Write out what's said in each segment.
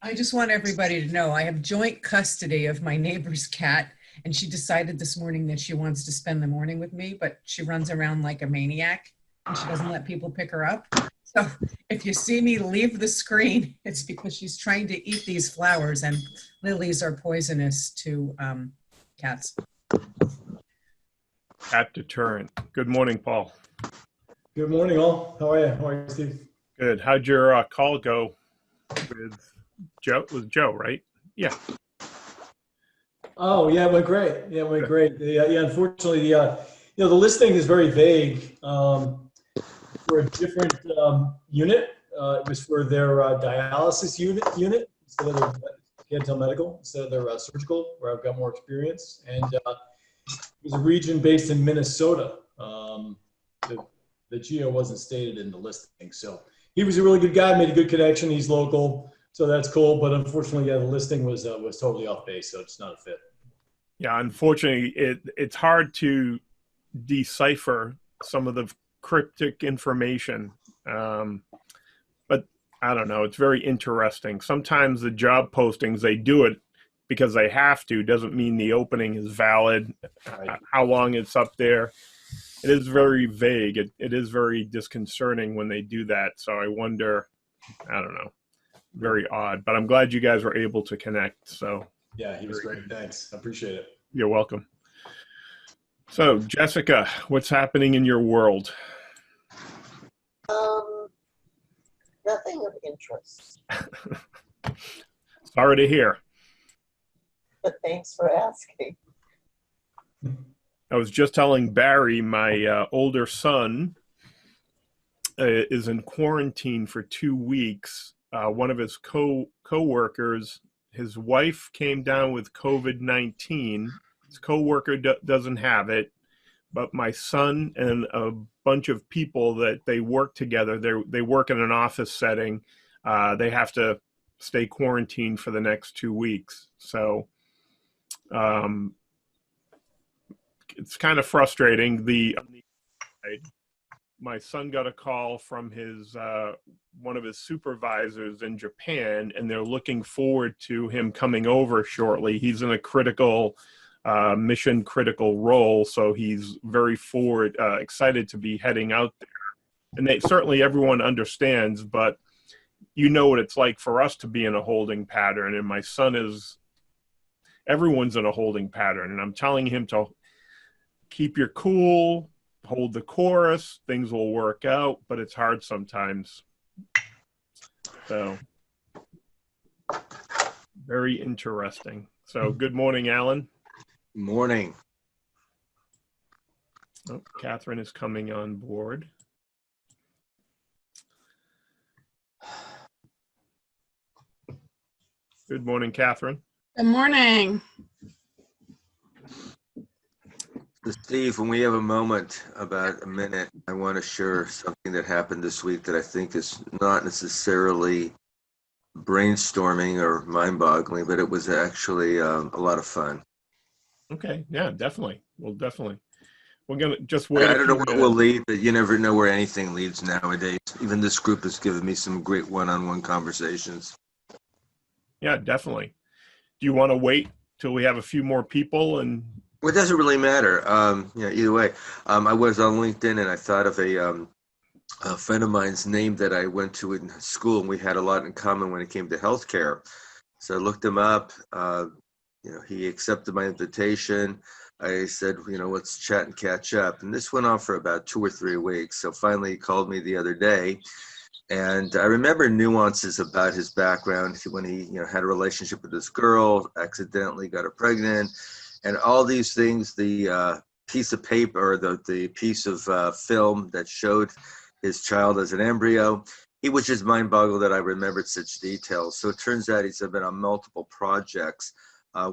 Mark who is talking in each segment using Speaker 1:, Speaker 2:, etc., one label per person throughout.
Speaker 1: I just want everybody to know I have joint custody of my neighbor's cat, and she decided this morning that she wants to spend the morning with me, but she runs around like a maniac and she doesn't let people pick her up. So if you see me leave the screen, it's because she's trying to eat these flowers, and lilies are poisonous to cats.
Speaker 2: Cat deterrent. Good morning, Paul.
Speaker 3: Good morning, all. How are you? How are you, Steve?
Speaker 2: Good. How'd your call go with Joe? It was Joe, right? Yeah.
Speaker 3: Oh, yeah, it went great. Yeah, it went great. Unfortunately, the listing is very vague for a different unit. It was for their dialysis unit instead of their Cantel Medical, instead of their surgical, where I've got more experience. And it was a region based in Minnesota. The geo wasn't stated in the listing. So he was a really good guy, made a good connection. He's local, so that's cool. But unfortunately, yeah, the listing was totally off base, so it's not a fit.
Speaker 2: Yeah, unfortunately, it's hard to decipher some of the cryptic information. But I don't know, it's very interesting. Sometimes the job postings, they do it because they have to, doesn't mean the opening is valid,
Speaker 3: Right.
Speaker 2: how long it's up there. It is very vague. It is very disconcerting when they do that. So I wonder, I don't know, very odd. But I'm glad you guys were able to connect. So
Speaker 3: Yeah, he was great. Thanks. I appreciate it.
Speaker 2: you're welcome. So Jessica, what's happening in your world?
Speaker 4: Nothing of interest,
Speaker 2: Sorry to hear.
Speaker 4: but thanks for asking.
Speaker 2: I was just telling Barry, my older son is in quarantine for 2 weeks. One of his co-workers, his wife came down with COVID-19. His co-worker doesn't have it, but my son and a bunch of people that they work together, they work in an office setting. They have to stay quarantined for the next 2 weeks. So it's kind of frustrating. My son got a call from his one of his supervisors in Japan, and they're looking forward to him coming over shortly. He's in a critical mission critical role, so he's very excited to be heading out there. And certainly everyone understands, but you know what it's like for us to be in a holding pattern, and my son everyone's in a holding pattern, and I'm telling him to keep your cool, hold the chorus, things will work out, but it's hard sometimes. So very interesting. So good morning, Alan.
Speaker 5: Morning.
Speaker 2: Oh, Catherine is coming on board. Good morning, Catherine.
Speaker 6: Good morning.
Speaker 5: So Steve, when we have a moment, about a minute, I want to share something that happened this week that I think is not necessarily brainstorming or mind-boggling, but it was actually a lot of fun.
Speaker 2: Okay, yeah, definitely. Well, definitely. We're going to just wait.
Speaker 5: I don't know where it will lead, but you never know where anything leads nowadays. Even this group has given me some great one-on-one conversations.
Speaker 2: Yeah, definitely. Do you want to wait till we have a few more people? And
Speaker 5: Well, it doesn't really matter. Either way. I was on LinkedIn and I thought of a friend of mine's name that I went to in school, and we had a lot in common when it came to healthcare. So I looked him up. He accepted my invitation. I said, let's chat and catch up. And this went on for about 2 or 3 weeks. So finally he called me the other day. And I remember nuances about his background when he, had a relationship with this girl, accidentally got her pregnant, and all these things. The piece of paper, or the piece of film that showed his child as an embryo, it was just mind-boggled that I remembered such details. So it turns out he's been on multiple projects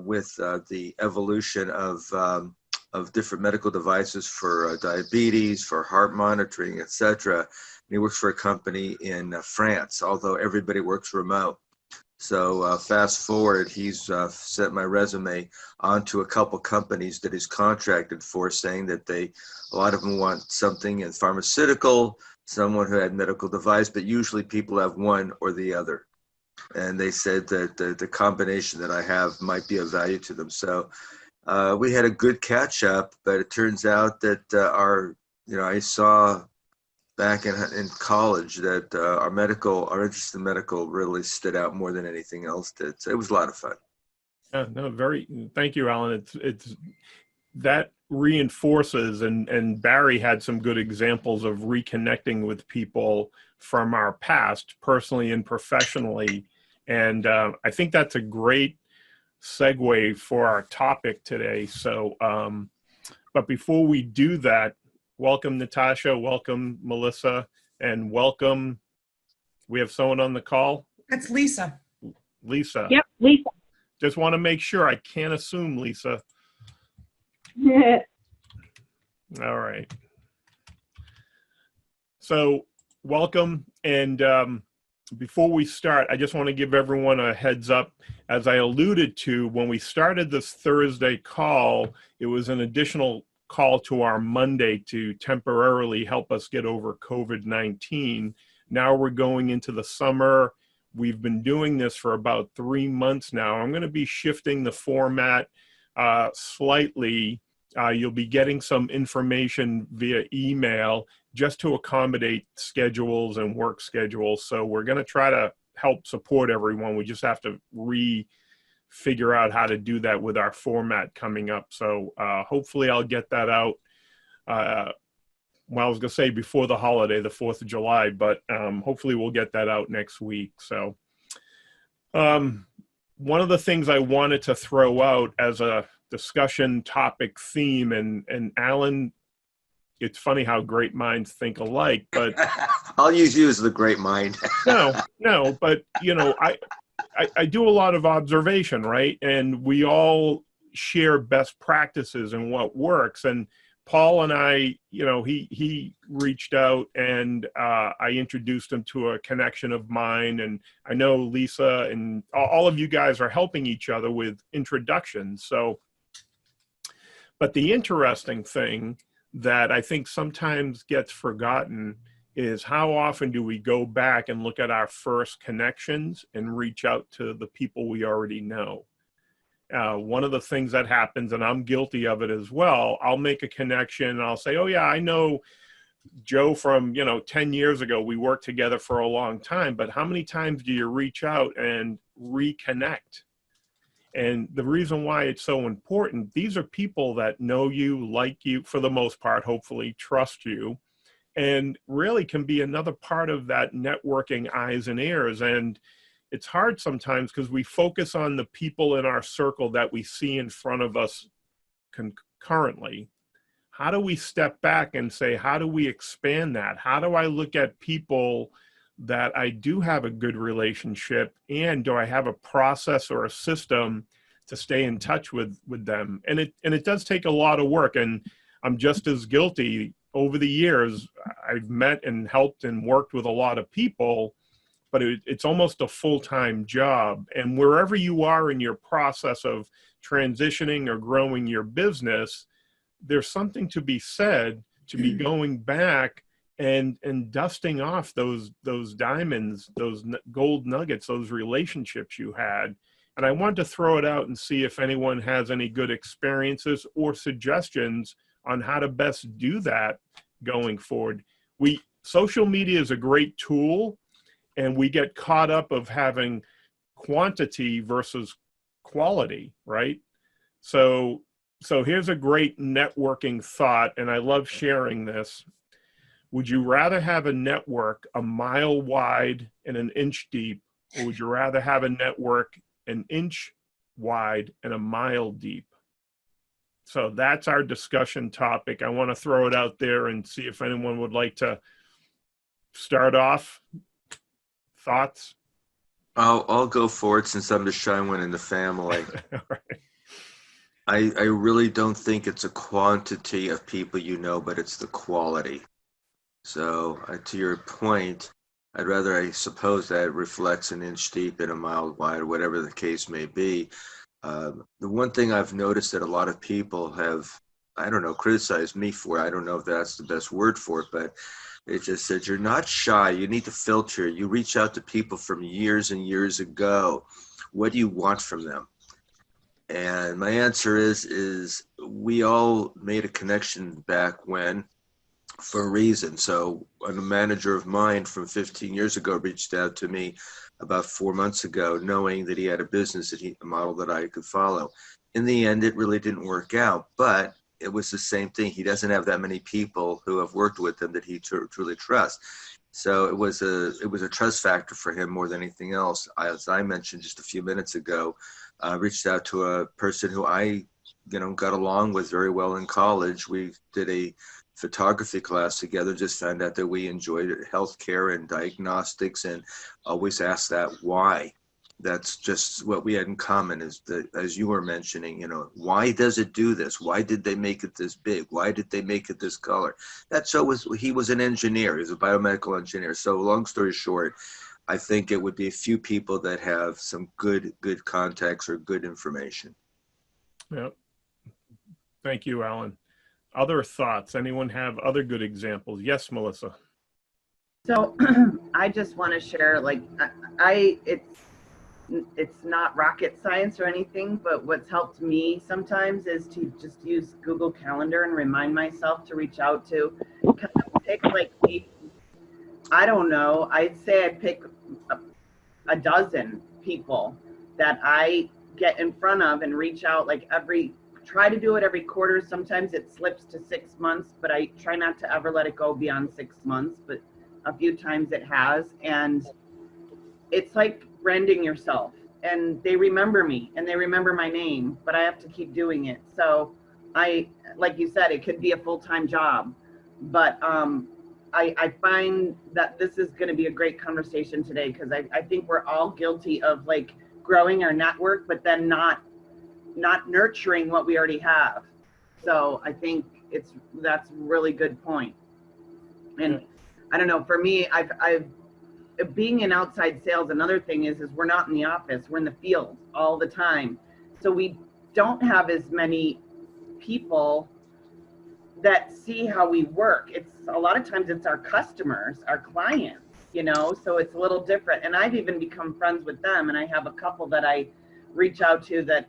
Speaker 5: with the evolution of different medical devices for diabetes, for heart monitoring, etc. He works for a company in France, although everybody works remote. So fast forward, he's sent my resume onto a couple companies that he's contracted for, saying that a lot of them want something in pharmaceutical, someone who had medical device, but usually people have one or the other. and they said that the combination that I have might be of value to them. So we had a good catch up, but it turns out that I saw back in college that our interest in medical really stood out more than anything else did. So it was a lot of fun.
Speaker 2: Thank you, Alan. It's that reinforces, and Barry had some good examples of reconnecting with people from our past, personally and professionally. And I think that's a great segue for our topic today. So, but before we do that, welcome Natasha, welcome Melissa, and welcome, we have someone on the call?
Speaker 1: That's Lisa.
Speaker 2: Lisa.
Speaker 6: Yep, Lisa.
Speaker 2: Just want to make sure. I can't assume, Lisa. All right. So welcome. And before we start, I just want to give everyone a heads up. As I alluded to, when we started this Thursday call, it was an additional call to our Monday to temporarily help us get over COVID-19. Now we're going into the summer. We've been doing this for about 3 months now. I'm going to be shifting the format slightly. You'll be getting some information via email just to accommodate schedules and work schedules. So we're going to try to help support everyone. We just have to figure out how to do that with our format coming up. So hopefully I'll get that out. Well, I was going to say before the holiday, the 4th of July, but hopefully we'll get that out next week. So one of the things I wanted to throw out as a discussion topic theme, and Alan, it's funny how great minds think alike, but
Speaker 5: I'll use you as the great mind.
Speaker 2: no, but I do a lot of observation, right? And we all share best practices and what works. And Paul and I, he reached out and I introduced him to a connection of mine. And I know Lisa and all of you guys are helping each other with introductions. So, but the interesting thing that I think sometimes gets forgotten is how often do we go back and look at our first connections and reach out to the people we already know. One of the things that happens, and I'm guilty of it as well, I'll make a connection and I'll say, oh yeah, I know Joe from, 10 years ago, we worked together for a long time, but how many times do you reach out and reconnect? And the reason why it's so important, these are people that know you, like you, for the most part, hopefully trust you, and really can be another part of that networking eyes and ears. And it's hard sometimes because we focus on the people in our circle that we see in front of us concurrently. How do we step back and say, how do we expand that? How do I look at people that I do have a good relationship, and do I have a process or a system to stay in touch with them? And it does take a lot of work, and I'm just as guilty. Over the years, I've met and helped and worked with a lot of people, but it's almost a full-time job. And wherever you are in your process of transitioning or growing your business, there's something to be said to be going back and dusting off those diamonds, those gold nuggets, those relationships you had. And I want to throw it out and see if anyone has any good experiences or suggestions on how to best do that going forward. Social media is a great tool, and we get caught up of having quantity versus quality, right? So here's a great networking thought, and I love sharing this. Would you rather have a network a mile wide and an inch deep, or would you rather have a network an inch wide and a mile deep? So that's our discussion topic. I want to throw it out there and see if anyone would like to start off. Thoughts?
Speaker 5: I'll go for it since I'm the shy one in the family.
Speaker 2: All right.
Speaker 5: I really don't think it's a quantity of people but it's the quality. So to your point, I'd rather, I suppose, that reflects an inch deep and a mile wide, or whatever the case may be. The one thing I've noticed that a lot of people have, criticized me for, I don't know if that's the best word for it, but It just said, you're not shy. You need to filter. You reach out to people from years and years ago. What do you want from them? And my answer is we all made a connection back when for a reason. So a manager of mine from 15 years ago reached out to me about 4 months ago, knowing that he had a business a model that I could follow. In the end, it really didn't work out, but it was the same thing. He doesn't have that many people who have worked with him that he truly trusts. So it was a trust factor for him more than anything else. As I mentioned just a few minutes ago, reached out to a person who I, got along with very well in college. We did a photography class together, just found out that we enjoyed healthcare and diagnostics, and always asked that why. That's just what we had in common, is that, as you were mentioning, why does it do this? Why did they make it this big? Why did they make it this color? He was an engineer. He was a biomedical engineer. So long story short, I think it would be a few people that have some good contacts or good information.
Speaker 2: Yeah. Thank you, Alan. Other thoughts? Anyone have other good examples? Yes, Melissa.
Speaker 6: So I just want to share, it's not rocket science or anything, but what's helped me sometimes is to just use Google Calendar and remind myself to reach out to, kind of pick I don't know, I'd say I pick a dozen people that I get in front of and reach out try to do it every quarter. Sometimes it slips to 6 months, but I try not to ever let it go beyond 6 months, but a few times it has. And it's like branding yourself, and they remember me and they remember my name, but I have to keep doing it. So like you said, it could be a full-time job, but I find that this is going to be a great conversation today, because I think we're all guilty of growing our network, but then not nurturing what we already have. So I think that's a really good point. And I don't know, for me, I've being in outside sales, another thing is we're not in the office, we're in the field all the time. So we don't have as many people that see how we work. It's a lot of times it's our customers, our clients, so it's a little different. And I've even become friends with them. And I have a couple that I reach out to that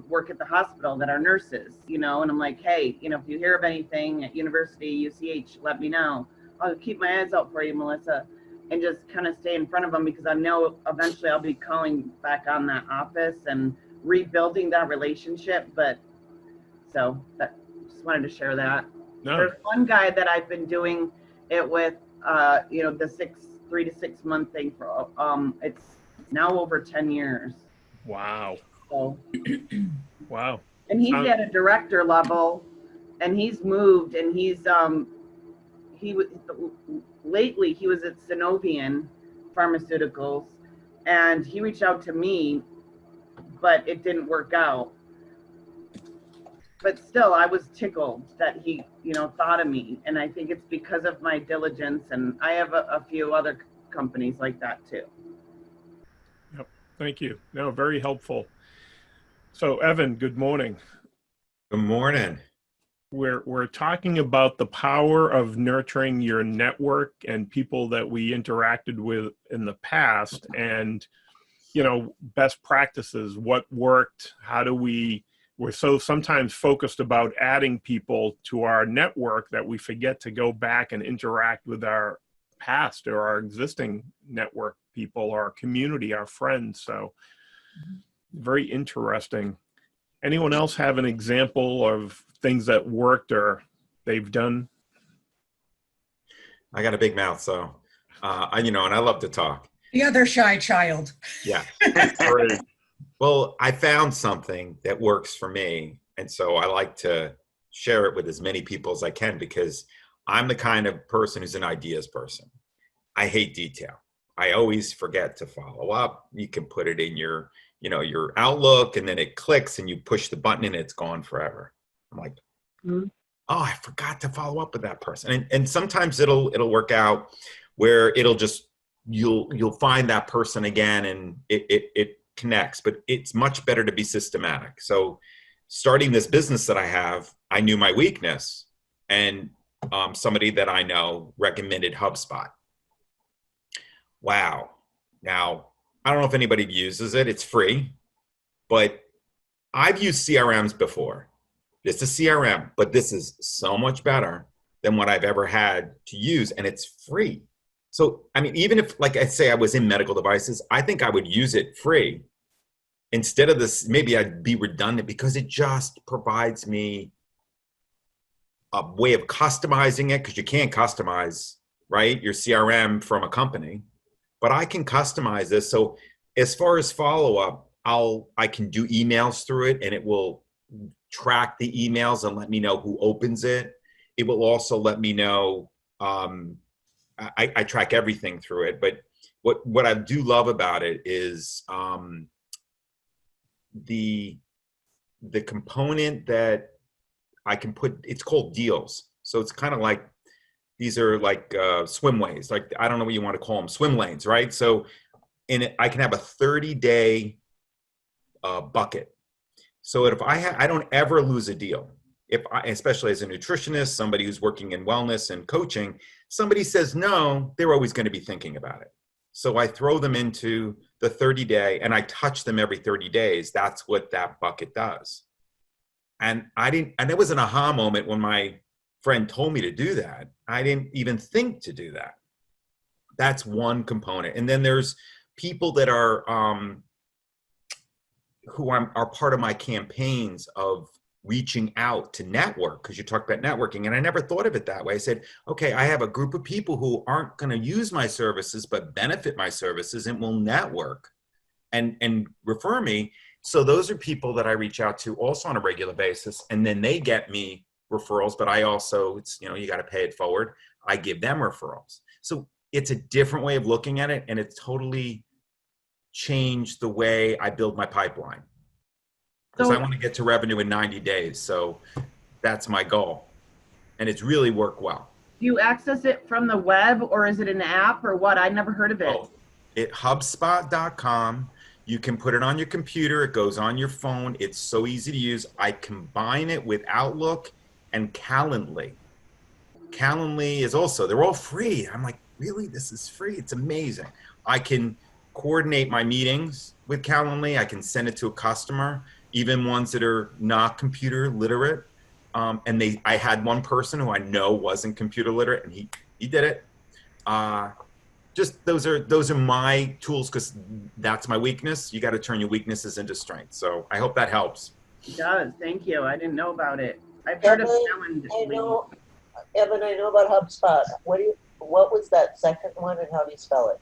Speaker 6: work at the hospital that are nurses, and I'm like, hey, if you hear of anything at university, UCH, let me know. I'll keep my eyes out for you, Melissa, and just kind of stay in front of them, because I know eventually I'll be calling back on that office and rebuilding that relationship. But so that, just wanted to share that.
Speaker 2: No.
Speaker 6: There's one guy that I've been doing it with, the 3 to 6 month thing for, it's now over 10 years.
Speaker 2: Wow.
Speaker 6: So,
Speaker 2: wow.
Speaker 6: And he's at a director level, and he's moved, and lately he was at Synovian Pharmaceuticals, and he reached out to me, but it didn't work out. But still, I was tickled that he, thought of me. And I think it's because of my diligence, and I have a few other companies like that too.
Speaker 2: Yep. Thank you. No, very helpful. So Evan, good morning.
Speaker 7: Good morning.
Speaker 2: We're talking about the power of nurturing your network and people that we interacted with in the past, and best practices, what worked, how do we're so sometimes focused about adding people to our network that we forget to go back and interact with our past or our existing network people, our community, our friends. So very interesting. Anyone else have an example of things that worked or they've done?
Speaker 7: I got a big mouth, so and I love to talk.
Speaker 1: The other shy child.
Speaker 7: Yeah.
Speaker 2: Great.
Speaker 7: Well, I found something that works for me, and so I like to share it with as many people as I can, because I'm the kind of person who's an ideas person. I hate detail. I always forget to follow up. You can put it in your Outlook, and then it clicks and you push the button and it's gone forever. I'm like, oh, I forgot to follow up with that person. And sometimes it'll work out where it'll just, you'll find that person again, and it connects, but it's much better to be systematic. So starting this business that I have, I knew my weakness, and somebody that I know recommended HubSpot. Wow. Now, I don't know if anybody uses it. It's free, but I've used CRMs before. It's a CRM, but this is so much better than what I've ever had to use, and it's free. So, I mean, even if, like I say, I was in medical devices, I think I would use it free instead of this. Maybe I'd be redundant because it just provides me a way of customizing it, because you can't customize, right, your CRM from a company, but I can customize this. So as far as follow-up, I can do emails through it, and it will track the emails and let me know who opens it. It will also let me know, I track everything through it, but what I do love about it is the component that I can put, it's called deals. So it's kind of like, these are like swimways, like, I don't know what you want to call them, swim lanes, right? So I can have a 30-day bucket. So if I don't ever lose a deal. Especially as a nutritionist, somebody who's working in wellness and coaching, somebody says no, they're always going to be thinking about it. So I throw them into the 30-day, and I touch them every 30 days. That's what that bucket does. And it was an aha moment when my friend told me to do that. I didn't even think to do that. That's one component. And then there's people that are who are part of my campaigns of reaching out to network, because you talked about networking, and I never thought of it that way. I said, okay, I have a group of people who aren't going to use my services but benefit my services and will network and refer me. So those are people that I reach out to also on a regular basis, and then they get me referrals, but I also, it's, you got to pay it forward. I give them referrals. So it's a different way of looking at it, and it's totally changed the way I build my pipeline. Because I want to get to revenue in 90 days. So that's my goal. And it's really worked well.
Speaker 6: Do you access it from the web, or is it an app, or what? I never heard of it.
Speaker 7: Oh, HubSpot.com. You can put it on your computer. It goes on your phone. It's so easy to use. I combine it with Outlook and Calendly. Calendly is also, they're all free. I'm like, really? This is free? It's amazing. I can coordinate my meetings with Calendly. I can send it to a customer, even ones that are not computer literate. And I had one person who I know wasn't computer literate, and he did it. Just those are my tools, because that's my weakness. You got to turn your weaknesses into strengths. So I hope that helps.
Speaker 6: It does. Thank you. I didn't know about it. I've heard of Calendly.
Speaker 4: Evan, I know about HubSpot. What was that second one, and how do you spell it?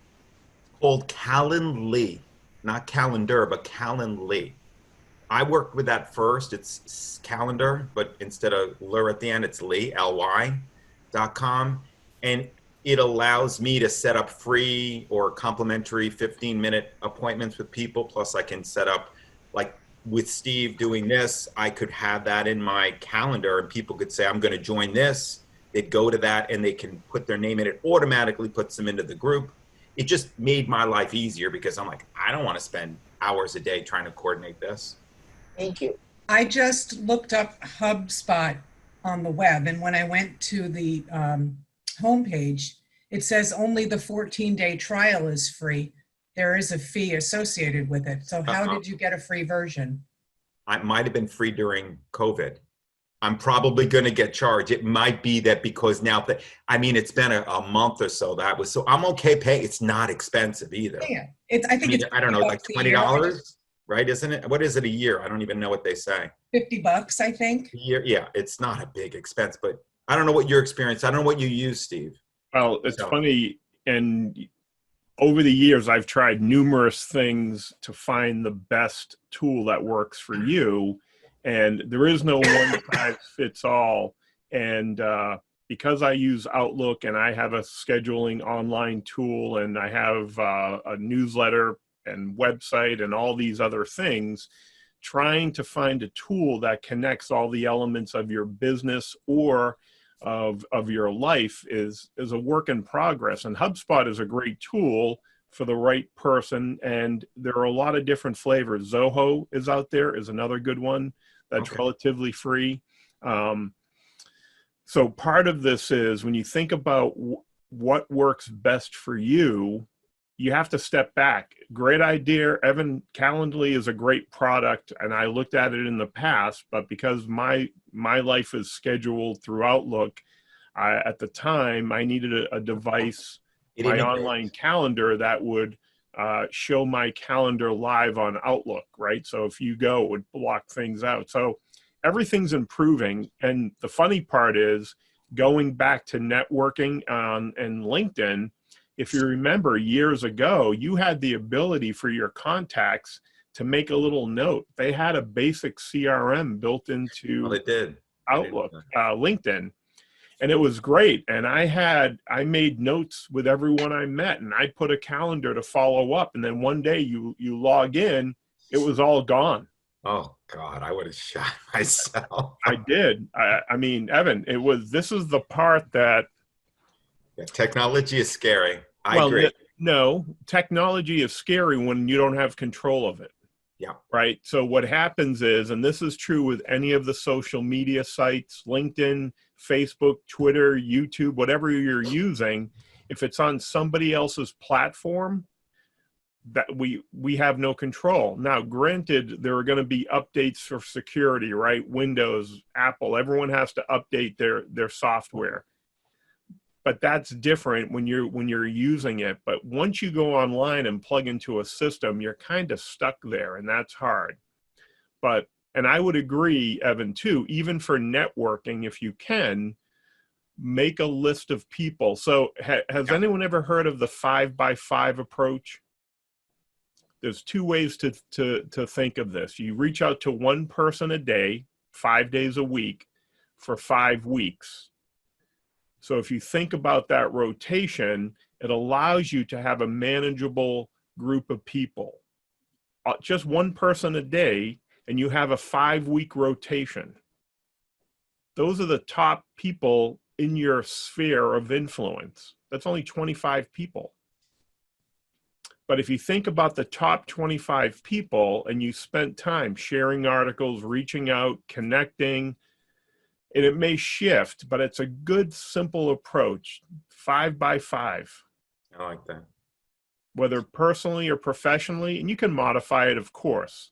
Speaker 7: Called Calendly, not calendar, but Calendly. I worked with that first. It's calendar, but instead of lure at the end, it's Lee, ly.com. And it allows me to set up free or complimentary 15-minute appointments with people. Plus I can set up, like with Steve doing this, I could have that in my calendar, and people could say, I'm going to join this. They'd go to that, and they can put their name in. It automatically puts them into the group. It just made my life easier, because I'm like, I don't want to spend hours a day trying to coordinate this.
Speaker 4: Thank you.
Speaker 1: I just looked up HubSpot on the web, and when I went to the homepage, it says only the 14-day trial is free. There is a fee associated with it. So how did you get a free version?
Speaker 7: I might have been free during COVID. I'm probably going to get charged. It might be that because now, it's been a month or so so I'm okay paying. It's not expensive either.
Speaker 1: Yeah, I think
Speaker 7: I don't know, like $20, right? Isn't it? What is it a year? I don't even know what they say.
Speaker 1: $50, I think.
Speaker 7: A year, yeah, it's not a big expense, but I don't know what your experience. I don't know what you use, Steve.
Speaker 2: Well, it's funny, and over the years, I've tried numerous things to find the best tool that works for you. And there is no one size fits all. And because I use Outlook, and I have a scheduling online tool, and I have a newsletter and website and all these other things, trying to find a tool that connects all the elements of your business or of your life is a work in progress. And HubSpot is a great tool for the right person. And there are a lot of different flavors. Zoho is out there, is another good one that's relatively free. So part of this is when you think about what works best for you, you have to step back. Great idea. Evan, Calendly is a great product, and I looked at it in the past, but because my life is scheduled through Outlook, at the time I needed a device, my online calendar that would show my calendar live on Outlook, right? So if you go, it would block things out. So everything's improving. And the funny part is going back to networking and LinkedIn. If you remember years ago, you had the ability for your contacts to make a little note. They had a basic CRM built into
Speaker 7: Well, they did.
Speaker 2: Outlook, LinkedIn. And it was great. And I made notes with everyone I met, and I put a calendar to follow up. And then one day you log in, it was all gone.
Speaker 7: Oh God, I would have shot myself.
Speaker 2: I did. I mean, Evan, this is the part that.
Speaker 7: Yeah, technology is scary. I agree.
Speaker 2: No, technology is scary when you don't have control of it.
Speaker 7: Yeah.
Speaker 2: Right. So what happens is, and this is true with any of the social media sites, LinkedIn, Facebook, Twitter, YouTube, whatever you're using, if it's on somebody else's platform, that we have no control. Now, granted, there are going to be updates for security, right? Windows, Apple, everyone has to update their software. But that's different when you're using it. But once you go online and plug into a system, you're kind of stuck there, and that's hard. And I would agree, Evan, too, even for networking, if you can, make a list of people. So has anyone ever heard of the 5x5 approach? There's two ways to think of this. You reach out to one person a day, 5 days a week, for 5 weeks. So if you think about that rotation, it allows you to have a manageable group of people. Just one person a day, and you have a 5-week rotation. Those are the top people in your sphere of influence. That's only 25 people. But if you think about the top 25 people and you spent time sharing articles, reaching out, connecting, and it may shift, but it's a good, simple approach, 5x5.
Speaker 7: I like that.
Speaker 2: Whether personally or professionally, and you can modify it, of course.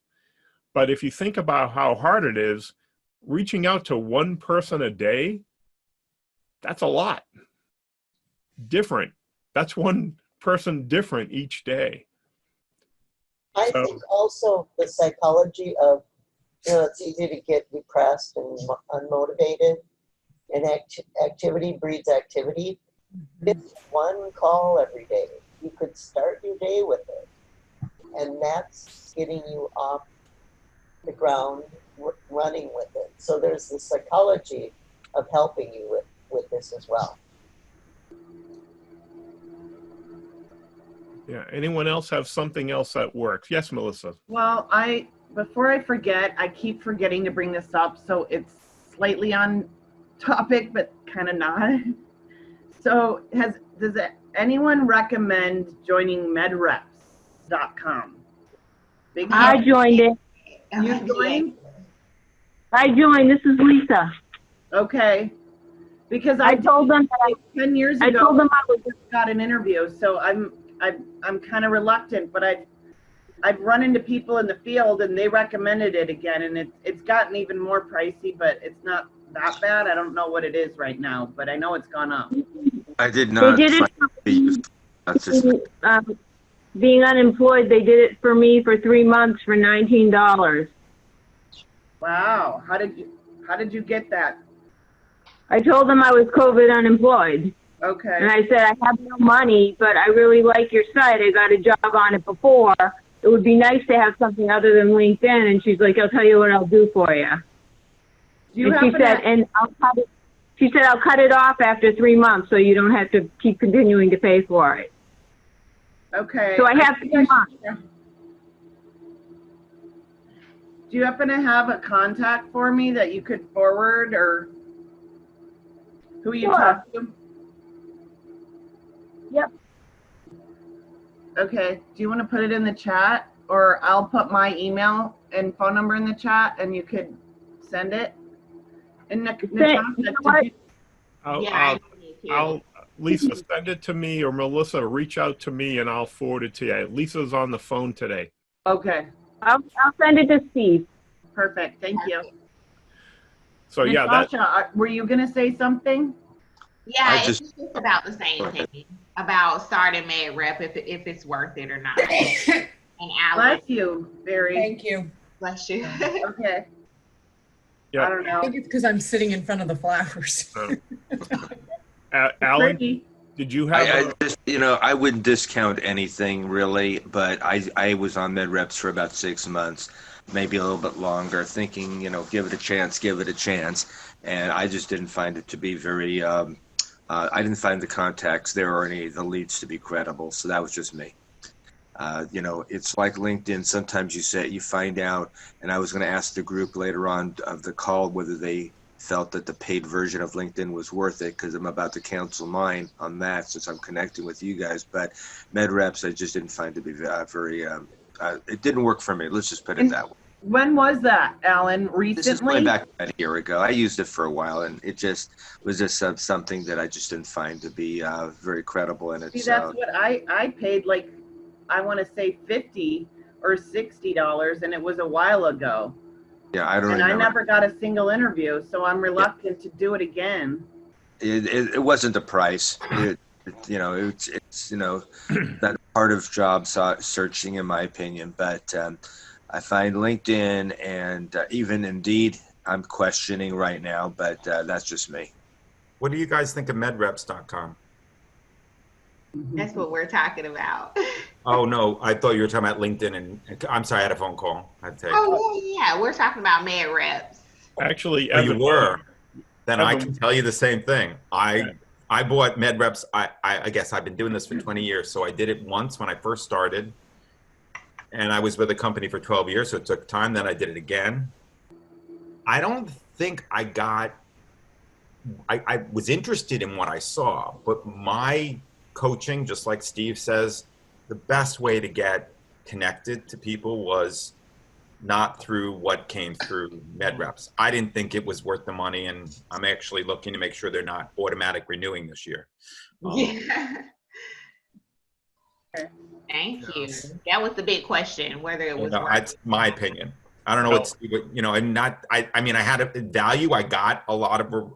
Speaker 2: But if you think about how hard it is, reaching out to one person a day, that's a lot. Different. That's one person different each day.
Speaker 4: I think also the psychology of, it's easy to get depressed and unmotivated, and activity breeds activity. It's one call every day. You could start your day with it, and that's getting you off the ground, running with it. So there's the psychology of helping you with this as well.
Speaker 2: Yeah. Anyone else have something else that works? Yes, Melissa.
Speaker 6: Well, before I forget, I keep forgetting to bring this up, so it's slightly on topic, but kind of not. So does anyone recommend joining medreps.com?
Speaker 8: I joined it.
Speaker 6: You joined?
Speaker 8: I joined. This is Lisa.
Speaker 6: Okay. Because
Speaker 8: I told them that
Speaker 6: 10 years ago,
Speaker 8: I told them I was
Speaker 6: got an interview, so I'm kind of reluctant, but I've run into people in the field and they recommended it again, and it's gotten even more pricey, but it's not that bad. I don't know what it is right now, but I know it's gone up.
Speaker 5: I did not.
Speaker 8: They did it being unemployed. They did it for me for 3 months for $19.
Speaker 6: Wow. How did you get that?
Speaker 8: I told them I was COVID unemployed.
Speaker 6: Okay.
Speaker 8: And I said, I have no money, but I really like your site. I got a job on it before. It would be nice to have something other than LinkedIn. And she's like, I'll tell you what I'll do for you. She said, I'll cut it off after 3 months so you don't have to keep continuing to pay for it.
Speaker 6: Okay.
Speaker 8: So I have 3 months.
Speaker 6: Do you happen to have a contact for me that you could forward, or who you talk to?
Speaker 8: Yep.
Speaker 6: Okay. Do you want to put it in the chat, or I'll put my email and phone number in the chat and you could send it? And
Speaker 2: I'll,
Speaker 9: Yeah, I
Speaker 2: I'll,
Speaker 9: need to.
Speaker 2: I'll, Lisa, send it to me, or Melissa, reach out to me and I'll forward it to you. Lisa's on the phone today.
Speaker 6: Okay,
Speaker 8: I'll send it to Steve.
Speaker 6: perfect. Thank you.
Speaker 2: So yeah, that,
Speaker 6: Natasha, were you gonna say something?
Speaker 9: Yeah,
Speaker 5: just-
Speaker 9: it's just about the same thing about starting Med Rep if it's worth it or not. And Alex,
Speaker 6: Bless you, Barry.
Speaker 1: Thank you.
Speaker 9: bless you.
Speaker 6: Okay.
Speaker 2: Yeah.
Speaker 6: I don't
Speaker 1: I
Speaker 6: know.
Speaker 1: think it's because I'm sitting in front of the flowers.
Speaker 2: Alan,
Speaker 6: Pretty.
Speaker 2: did you have?
Speaker 5: I just, I wouldn't discount anything really, but I was on med reps for about 6 months, maybe a little bit longer, thinking, give it a chance. And I just didn't find it to be very, I didn't find the contacts there or any of the leads to be credible. So that was just me. It's like LinkedIn. Sometimes you find out, and I was going to ask the group later on of the call whether they felt that the paid version of LinkedIn was worth it, because I'm about to cancel mine on that since I'm connecting with you guys. But MedReps, I just didn't find to be very, it didn't work for me. Let's just put it that way.
Speaker 6: When was that, Alan?
Speaker 5: This is
Speaker 6: Recently?
Speaker 5: way back about a year ago. I used it for a while, and it just was something that I just didn't find to be very credible in it.
Speaker 6: See, that's what I paid, like, I want to say $50 or $60, and it was a while ago.
Speaker 5: Yeah, I don't
Speaker 6: And
Speaker 5: remember.
Speaker 6: I never got a single interview, so I'm reluctant to do it again.
Speaker 5: It wasn't the price. It's that part of job searching, in my opinion. But I find LinkedIn and even Indeed, I'm questioning right now. But that's just me.
Speaker 7: What do you guys think of medreps.com?
Speaker 9: That's what we're talking about.
Speaker 7: Oh, no, I thought you were talking about LinkedIn, and I'm sorry, I had a phone call. I had to take.
Speaker 9: Oh, yeah, we're talking about Med Reps.
Speaker 2: Actually,
Speaker 7: Oh, you
Speaker 2: Evan,
Speaker 7: were. Then I
Speaker 2: Evan-
Speaker 7: can tell you the same thing. I bought MedReps. I guess I've been doing this for 20 years. So I did it once when I first started. And I was with a company for 12 years. So it took time. Then I did it again. I don't think I was interested in what I saw. But my coaching, just like Steve says, the best way to get connected to people was not through what came through MedReps. I didn't think it was worth the money, and I'm actually looking to make sure they're not automatic renewing this year.
Speaker 9: Yeah. Thank you. That was the big question, whether it was worth
Speaker 7: That's
Speaker 9: it.
Speaker 7: my opinion. I don't know what Steve, and not. I mean, I had a value. I got a lot of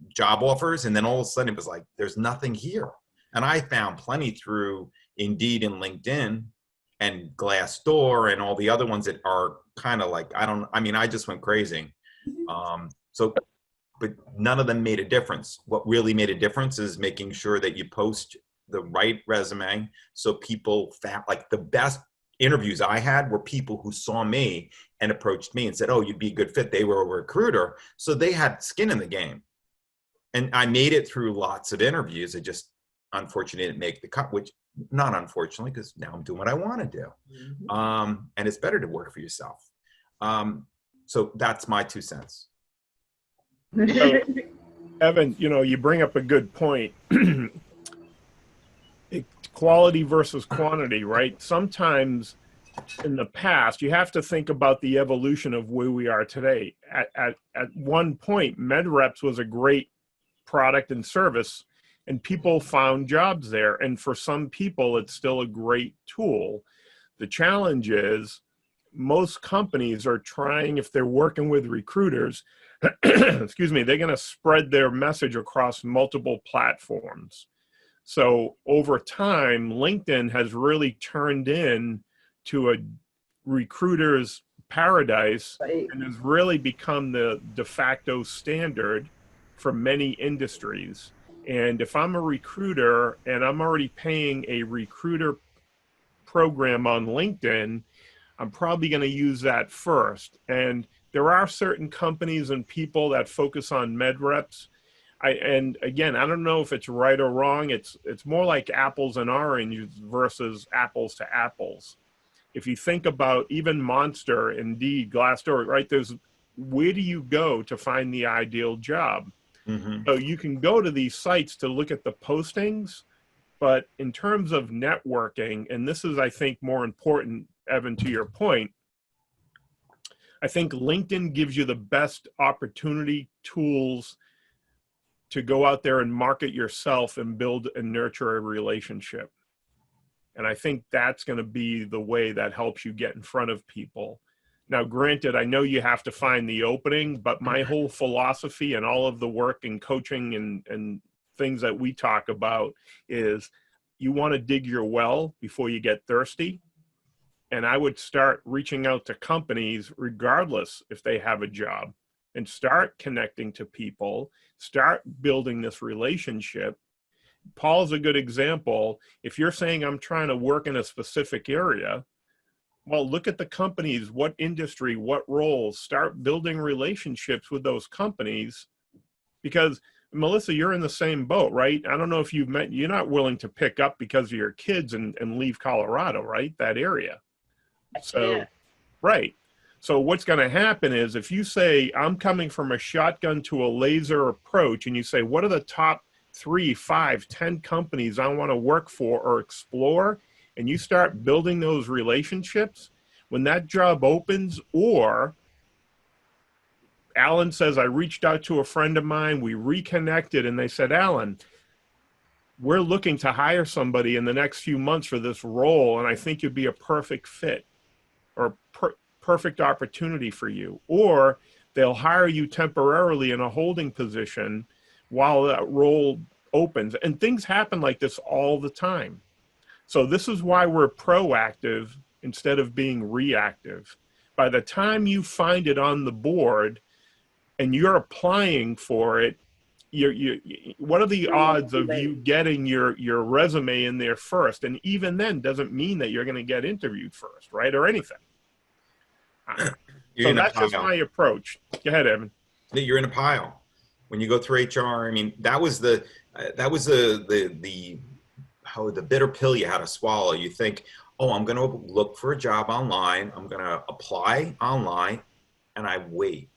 Speaker 7: job offers, and then all of a sudden it was like, there's nothing here. And I found plenty through Indeed and LinkedIn and Glassdoor and all the other ones that are kind of like, I just went crazy. But none of them made a difference. What really made a difference is making sure that you post the right resume. So people found, like, the best interviews I had were people who saw me and approached me and said, oh, you'd be a good fit. They were a recruiter. So they had skin in the game. And I made it through lots of interviews. I just, unfortunately, didn't make the cut, which, not unfortunately, because now I'm doing what I want to do. And it's better to work for yourself. So that's my 2 cents.
Speaker 2: So, Evan, you bring up a good point. Quality versus quantity, right? Sometimes in the past, you have to think about the evolution of where we are today. At one point, MedReps was a great product and service, and people found jobs there. And for some people, it's still a great tool. The challenge is most companies are trying, if they're working with recruiters, excuse me, they're going to spread their message across multiple platforms. So over time, LinkedIn has really turned into a recruiter's paradise and has really become the de facto standard for many industries. And if I'm a recruiter and I'm already paying a recruiter program on LinkedIn, I'm probably going to use that first. And there are certain companies and people that focus on MedReps. And again, I don't know if it's right or wrong. It's more like apples and oranges versus apples to apples. If you think about even Monster, Indeed, Glassdoor, right? Where do you go to find the ideal job?
Speaker 7: Mm-hmm.
Speaker 2: So you can go to these sites to look at the postings, but in terms of networking, and this is, I think, more important, Evan, to your point, I think LinkedIn gives you the best opportunity, tools, to go out there and market yourself and build and nurture a relationship. And I think that's going to be the way that helps you get in front of people. Now, granted, I know you have to find the opening, but my whole philosophy and all of the work and coaching and things that we talk about is you want to dig your well before you get thirsty. And I would start reaching out to companies regardless if they have a job, and start connecting to people, start building this relationship. Paul's a good example. If you're saying I'm trying to work in a specific area, well, look at the companies, what industry, what roles, start building relationships with those companies. Because Melissa, you're in the same boat, right? I don't know if you've met, you're not willing to pick up because of your kids and leave Colorado, right? That area. So, right. So what's going to happen is if you say, I'm coming from a shotgun to a laser approach, and you say, what are the top 3, 5, 10 companies I want to work for or explore, and you start building those relationships, when that job opens, or Alan says, I reached out to a friend of mine, we reconnected, and they said, Alan, we're looking to hire somebody in the next few months for this role, and I think you'd be a perfect fit or perfect opportunity for you. Or they'll hire you temporarily in a holding position while that role opens. And things happen like this all the time. So this is why we're proactive instead of being reactive. By the time you find it on the board and you're applying for it, what are the odds of you getting your resume in there first? And even then doesn't mean that you're going to get interviewed first, right? Or anything. So that's just my approach. Go ahead, Evan.
Speaker 7: You're in a pile. When you go through HR, I mean, that was the bitter pill you had to swallow. You think, oh, I'm going to look for a job online. I'm going to apply online, and I wait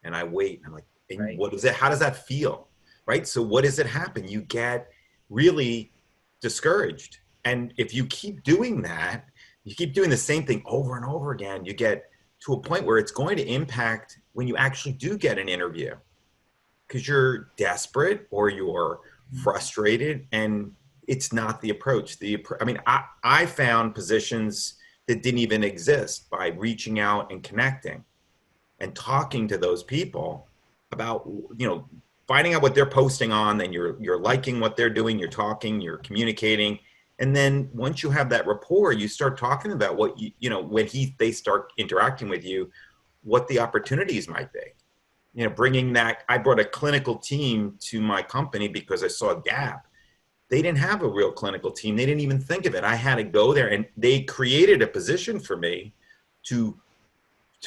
Speaker 7: and I wait. And I'm like, and right. What is it? How does that feel? Right. So what does it happen? You get really discouraged. And if you keep doing that, you keep doing the same thing over and over again, you get to a point where it's going to impact when you actually do get an interview, because you're desperate or you're frustrated and it's not the approach. I mean, I found positions that didn't even exist by reaching out and connecting and talking to those people about, finding out what they're posting on, then you're liking what they're doing, you're talking, you're communicating. And then once you have that rapport, you start talking about what when they start interacting with you, what the opportunities might be. Bringing that, I brought a clinical team to my company because I saw a gap. They didn't have a real clinical team. They didn't even think of it. I had to go there, and they created a position for me to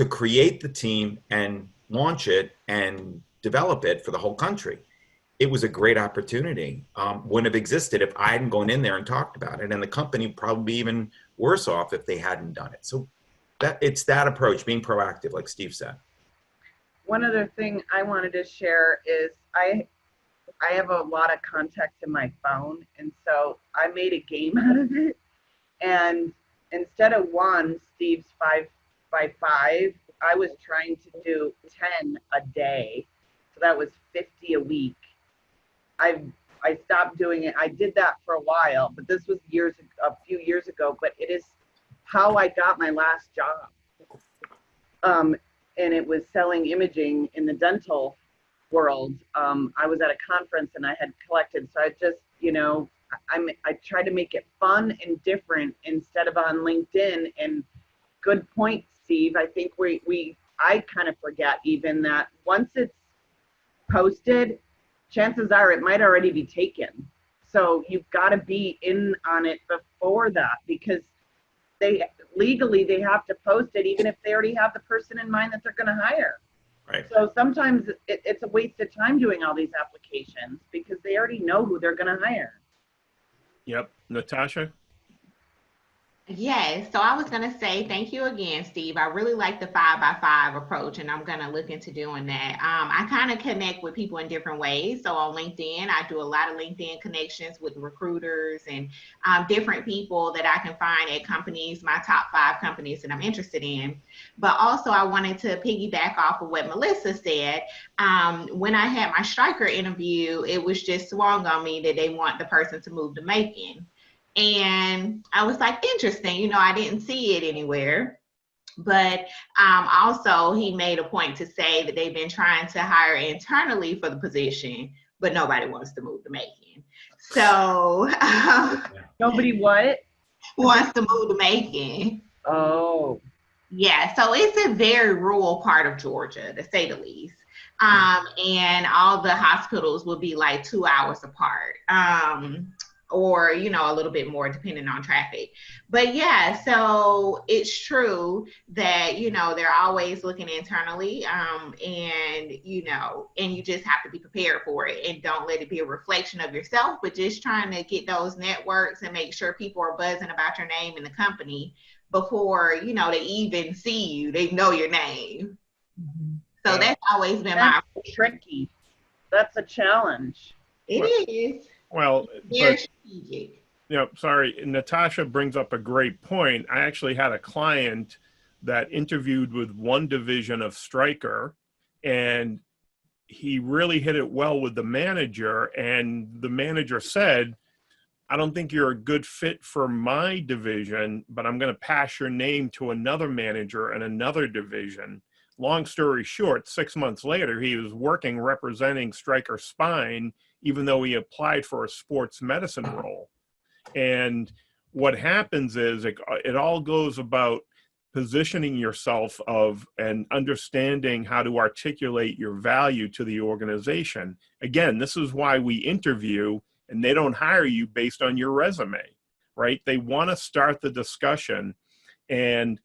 Speaker 7: create the team and launch it and develop it for the whole country. It was a great opportunity. Wouldn't have existed if I hadn't gone in there and talked about it. And the company would probably be even worse off if they hadn't done it. So it's that approach, being proactive, like Steve said.
Speaker 6: One other thing I wanted to share is I have a lot of contacts in my phone. And so I made a game out of it. And instead of one, Steve's 5 by 5, I was trying to do 10 a day. So that was 50 a week. I stopped doing it. I did that for a while, but this was a few years ago, but it is how I got my last job. And it was selling imaging in the dental world. I was at a conference and I had collected. So I just, I try to make it fun and different instead of on LinkedIn. And good point, Steve. I think I kind of forget even that once it's posted, chances are it might already be taken. So you've got to be in on it before that, because legally they have to post it even if they already have the person in mind that they're going to hire.
Speaker 7: Right.
Speaker 6: So sometimes it's a waste of time doing all these applications because they already know who they're going to hire.
Speaker 2: Yep. Natasha?
Speaker 9: Yes, so I was going to say thank you again, Steve. I really like the 5x5 approach, and I'm going to look into doing that. I kind of connect with people in different ways. So on LinkedIn, I do a lot of LinkedIn connections with recruiters and different people that I can find at companies, my top 5 companies that I'm interested in. But also, I wanted to piggyback off of what Melissa said. When I had my Striker interview, it was just swung on me that they want the person to move to Macon. And I was like, interesting, I didn't see it anywhere. But also, he made a point to say that they've been trying to hire internally for the position, but nobody wants to move to Macon. So,
Speaker 6: Nobody what?
Speaker 9: wants to move to Macon.
Speaker 6: Oh.
Speaker 9: Yeah, so it's a very rural part of Georgia, to say the least. And all the hospitals will be like 2 hours apart. Or a little bit more depending on traffic. But yeah, so it's true that they're always looking internally, and you just have to be prepared for it, and don't let it be a reflection of yourself, but just trying to get those networks and make sure people are buzzing about your name in the company before they even see you. They know your name.
Speaker 1: Mhm.
Speaker 9: So that's always been my
Speaker 6: Tricky. That's a challenge.
Speaker 9: It is
Speaker 2: Well,
Speaker 9: very
Speaker 2: but
Speaker 9: strategic.
Speaker 2: sorry, Natasha brings up a great point. I actually had a client that interviewed with one division of Stryker, and he really hit it well with the manager. And the manager said, I don't think you're a good fit for my division, but I'm going to pass your name to another manager in another division. Long story short, 6 months later, he was working representing Stryker Spine, even though he applied for a sports medicine role. And what happens is it all goes about positioning yourself and understanding how to articulate your value to the organization. Again, this is why we interview, and they don't hire you based on your resume, right? They want to start the discussion. And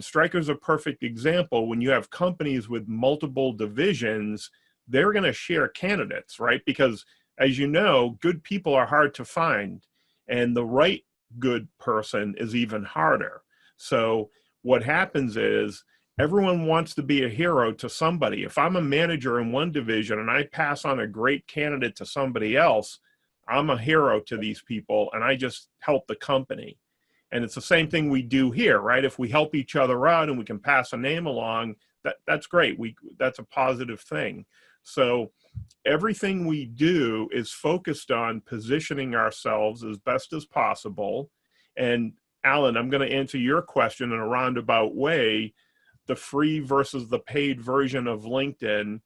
Speaker 2: Stryker's a perfect example. When you have companies with multiple divisions, they're going to share candidates, right? Because as you know, good people are hard to find, and the right good person is even harder. So what happens is everyone wants to be a hero to somebody. If I'm a manager in one division and I pass on a great candidate to somebody else, I'm a hero to these people, and I just help the company. And it's the same thing we do here, right? If we help each other out and we can pass a name along, that's great. That's a positive thing. So everything we do is focused on positioning ourselves as best as possible. And Alan, I'm going to answer your question in a roundabout way. The free versus the paid version of LinkedIn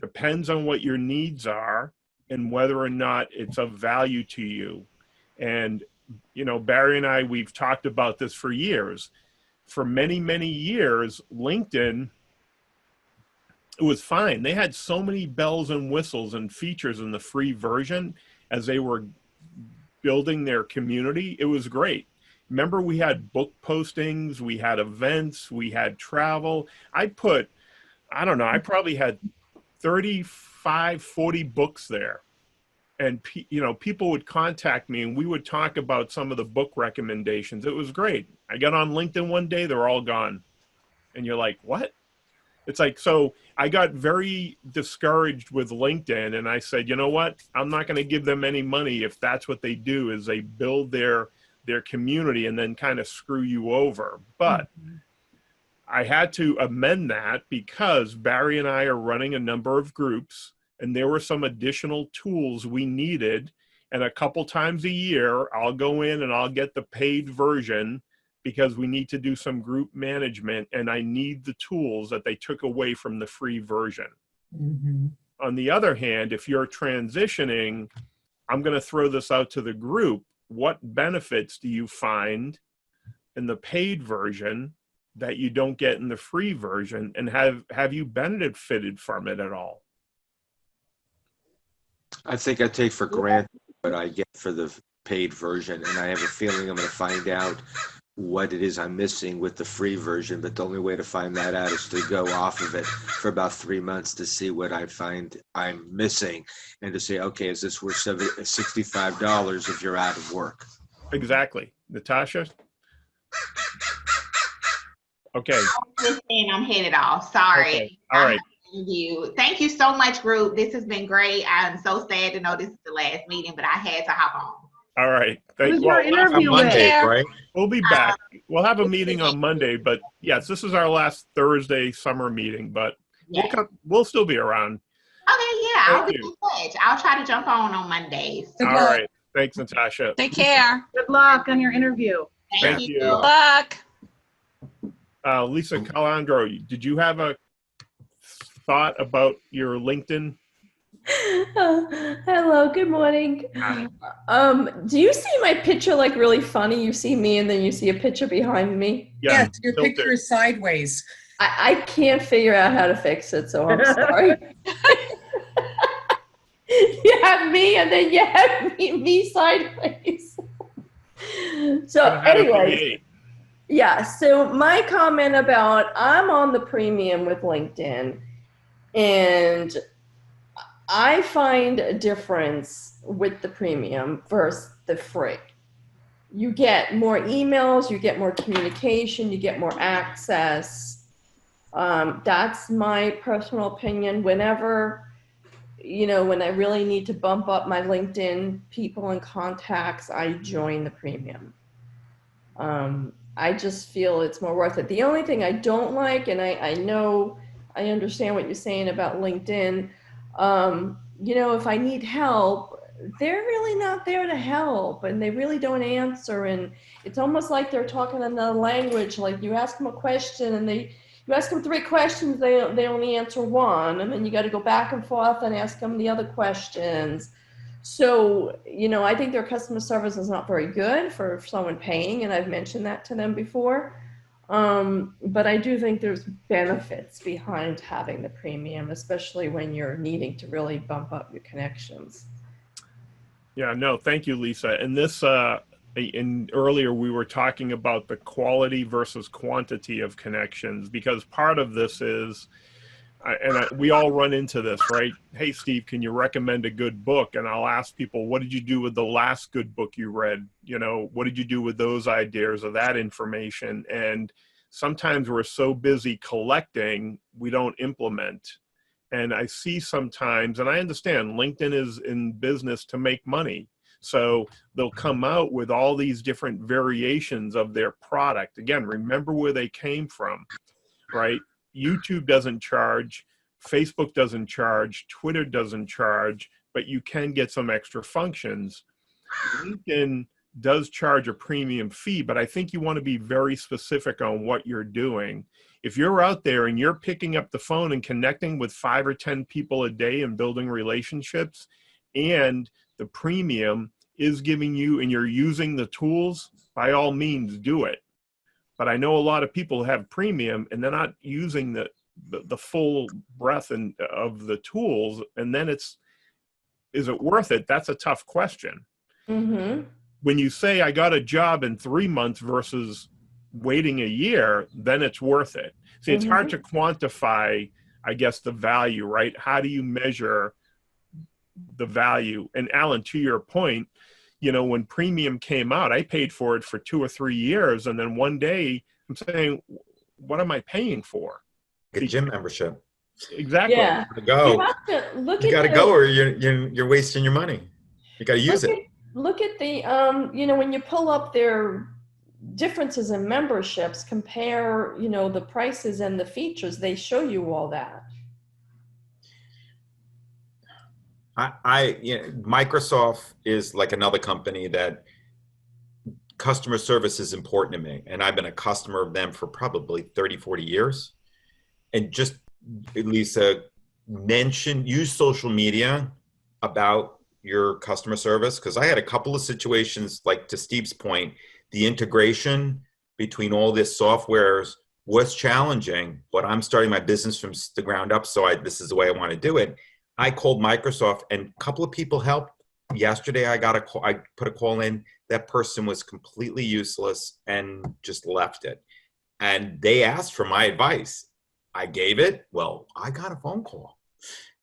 Speaker 2: depends on what your needs are and whether or not it's of value to you. And Barry and I, we've talked about this for years. For many, many years, LinkedIn, it was fine. They had so many bells and whistles and features in the free version as they were building their community. It was great. Remember, we had book postings, we had events, we had travel. I probably had 35, 40 books there. And, people would contact me and we would talk about some of the book recommendations. It was great. I got on LinkedIn one day, they're all gone. And you're like, what? It's like, so I got very discouraged with LinkedIn, and I said, you know what? I'm not going to give them any money if that's what they do, is they build their community and then kind of screw you over. But I had to amend that because Barry and I are running a number of groups, and there were some additional tools we needed. And a couple times a year, I'll go in and I'll get the paid version because we need to do some group management, and I need the tools that they took away from the free version.
Speaker 1: Mhm.
Speaker 2: On the other hand, if you're transitioning, I'm going to throw this out to the group. What benefits do you find in the paid version that you don't get in the free version? And have you benefited from it at all?
Speaker 5: I think I take for granted what I get for the paid version, and I have a feeling I'm going to find out what it is I'm missing with the free version, but the only way to find that out is to go off of it for about 3 months to see what I find I'm missing, and to say, okay, is this worth $65 if you're out of work?
Speaker 2: Exactly. Natasha? Okay.
Speaker 9: Listen, I'm headed off. Sorry.
Speaker 2: Okay. All right.
Speaker 9: Thank you so much, group. This has been great. I'm so sad to know this is the last meeting, but I had to hop on.
Speaker 2: All right.
Speaker 6: Who's your
Speaker 7: On
Speaker 6: interview with?
Speaker 7: Mondays, right?
Speaker 2: We'll be back. We'll have a meeting on Monday, but yes, this is our last Thursday summer meeting, but
Speaker 9: Yes.
Speaker 2: we'll still be around.
Speaker 9: Okay, yeah, I'll
Speaker 2: Thank
Speaker 9: be
Speaker 2: you.
Speaker 9: in touch. I'll try to jump on Mondays.
Speaker 1: Good
Speaker 2: All
Speaker 1: luck.
Speaker 2: right. Thanks, Natasha.
Speaker 10: Take care.
Speaker 6: Good luck on your interview.
Speaker 2: Thank you.
Speaker 10: Good luck.
Speaker 2: Lisa Calandro, did you have a thought about your LinkedIn?
Speaker 11: Hello, good morning. Do you see my picture like really funny? You see me and then you see a picture behind me?
Speaker 2: Yeah,
Speaker 1: Yes, your
Speaker 2: filter.
Speaker 1: picture is sideways.
Speaker 11: I can't figure out how to fix it, so I'm sorry. You have me and then you have me sideways. So anyways, yeah, so my comment about I'm on the premium with LinkedIn and I find a difference with the premium versus the free. You get more emails, you get more communication, you get more access. That's my personal opinion. Whenever, when I really need to bump up my LinkedIn people and contacts, I join the premium. I just feel it's more worth it. The only thing I don't like, and I know, I understand what you're saying about LinkedIn, if I need help, they're really not there to help and they really don't answer. And it's almost like they're talking another language. Like you ask them a question and you ask them 3 questions, they only answer 1. And then you got to go back and forth and ask them the other questions. So, I think their customer service is not very good for someone paying. And I've mentioned that to them before. But I do think there's benefits behind having the premium, especially when you're needing to really bump up your connections.
Speaker 2: Yeah, no, thank you, Lisa. And this, earlier we were talking about the quality versus quantity of connections, because part of this is, we all run into this, right? Hey, Steve, can you recommend a good book? And I'll ask people, what did you do with the last good book you read? What did you do with those ideas or that information? And sometimes we're so busy collecting, we don't implement. And I see sometimes, and I understand LinkedIn is in business to make money. So they'll come out with all these different variations of their product. Again, remember where they came from, right? YouTube doesn't charge, Facebook doesn't charge, Twitter doesn't charge, but you can get some extra functions. LinkedIn does charge a premium fee, but I think you want to be very specific on what you're doing. If you're out there and you're picking up the phone and connecting with 5 or 10 people a day and building relationships, and the premium is giving you, and you're using the tools, by all means do it. But I know a lot of people have premium and they're not using the full breadth of the tools. And then is it worth it? That's a tough question.
Speaker 11: Mm-hmm.
Speaker 2: When you say I got a job in 3 months versus waiting a year, then it's worth it. See, it's hard to quantify, I guess, the value, right? How do you measure the value? And Alan, to your point, when premium came out, I paid for it for 2 or 3 years. And then one day I'm saying, what am I paying for?
Speaker 7: A gym membership.
Speaker 2: Exactly.
Speaker 11: Yeah.
Speaker 7: You gotta go or you're wasting your money. You gotta use it.
Speaker 11: Look at the, when you pull up their differences in memberships, compare, the prices and the features, they show you all that.
Speaker 7: Microsoft is like another company that customer service is important to me. And I've been a customer of them for probably 30, 40 years. And just, Lisa, use social media about your customer service. Because I had a couple of situations, like to Steve's point, the integration between all this softwares was challenging, but I'm starting my business from the ground up. So this is the way I want to do it. I called Microsoft and a couple of people helped. Yesterday, I put a call in. That person was completely useless and just left it. And they asked for my advice. I gave it. Well, I got a phone call.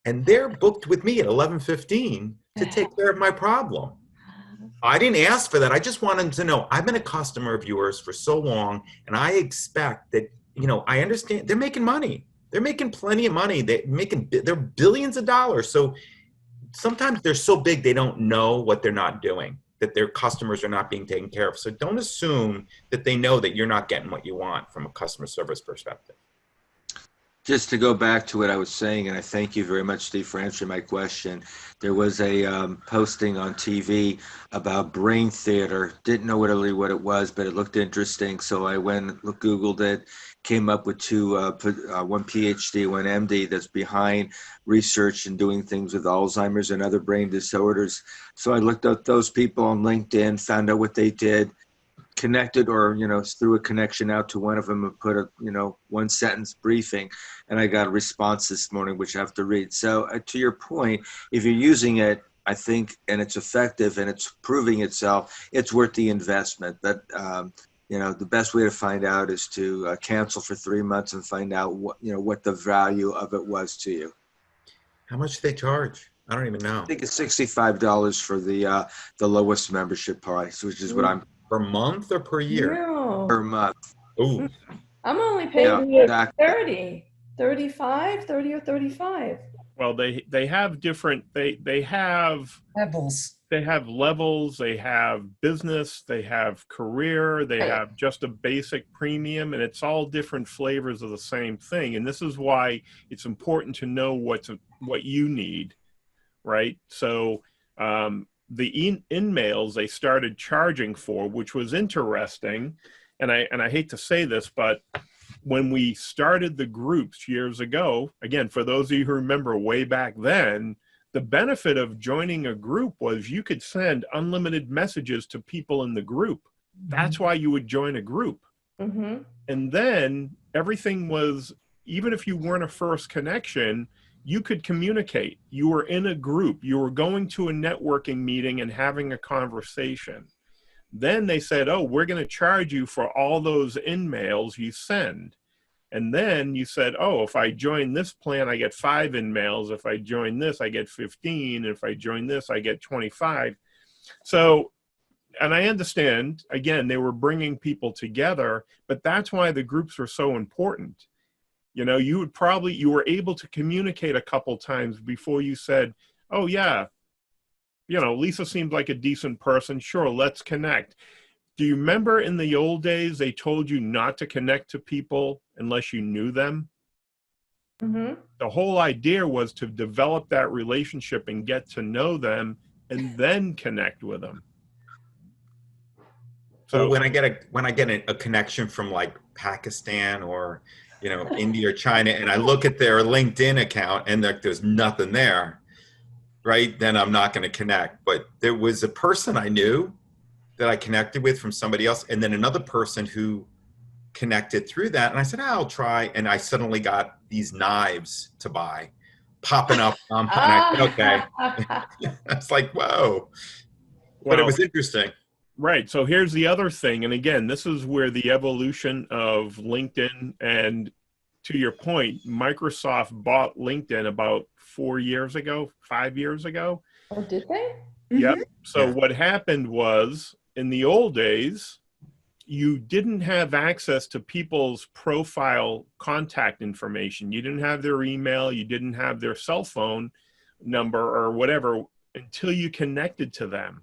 Speaker 7: And they're booked with me at 11:15 to take care of my problem. I didn't ask for that. I just wanted to know, I've been a customer of yours for so long, and I expect that, I understand they're making money. They're making plenty of money. They're billions of dollars. So sometimes they're so big, they don't know what they're not doing, that their customers are not being taken care of. So don't assume that they know that you're not getting what you want from a customer service perspective.
Speaker 5: Just to go back to what I was saying, and I thank you very much, Steve, for answering my question. There was a posting on TV about brain theater. Didn't know really what it was, but it looked interesting. So I went, Googled it, came up with one PhD, one MD that's behind research and doing things with Alzheimer's and other brain disorders. So I looked up those people on LinkedIn, found out what they did, connected or threw a connection out to one of them and put a one sentence briefing, and I got a response this morning which I have to read. So to your point, if you're using it, I think, and it's effective and it's proving itself, it's worth the investment. That the best way to find out is to cancel for 3 months and find out what the value of it was to you.
Speaker 7: How much do they charge? I don't even know.
Speaker 5: I think it's $65 for the lowest membership price, which is what I'm.
Speaker 7: Per month or per year?
Speaker 11: No.
Speaker 5: Per month.
Speaker 7: Ooh.
Speaker 11: I'm only paying
Speaker 5: exactly.
Speaker 11: 30 or 35.
Speaker 2: Well, they have different, they have
Speaker 1: Levels.
Speaker 2: They have levels, they have business, they have career, they have just a basic premium, and it's all different flavors of the same thing. And this is why it's important to know what you need, right? So the in-mails they started charging for, which was interesting, and I hate to say this, but when we started the groups years ago, again, for those of you who remember way back then, the benefit of joining a group was you could send unlimited messages to people in the group. That's why you would join a group.
Speaker 11: Mm-hmm.
Speaker 2: And then everything was, even if you weren't a first connection, you could communicate. You were in a group. You were going to a networking meeting and having a conversation. Then they said, oh, we're going to charge you for all those in-mails you send. And then you said, oh, if I join this plan, I get 5 in-mails. If I join this, I get 15. If I join this, I get 25. So, and I understand, again, they were bringing people together, but that's why the groups were so important. You were able to communicate a couple times before you said, oh yeah, Lisa seems like a decent person. Sure, let's connect. Do you remember in the old days, they told you not to connect to people unless you knew them?
Speaker 11: Mm-hmm.
Speaker 2: The whole idea was to develop that relationship and get to know them and then connect with them.
Speaker 7: So when I get a connection from like Pakistan or India or China, and I look at their LinkedIn account and there's nothing there, right? Then I'm not going to connect. But there was a person I knew that I connected with from somebody else, and then another person who connected through that. And I said, I'll try. And I suddenly got these knives to buy popping up. And I said, okay. It's like, whoa. But it was interesting.
Speaker 2: Right. So here's the other thing. And again, this is where the evolution of LinkedIn, and to your point, Microsoft bought LinkedIn about 4 years ago, 5 years ago.
Speaker 11: Oh, did they?
Speaker 2: Yep. So what happened was, in the old days, you didn't have access to people's profile contact information. You didn't have their email. You didn't have their cell phone number or whatever until you connected to them.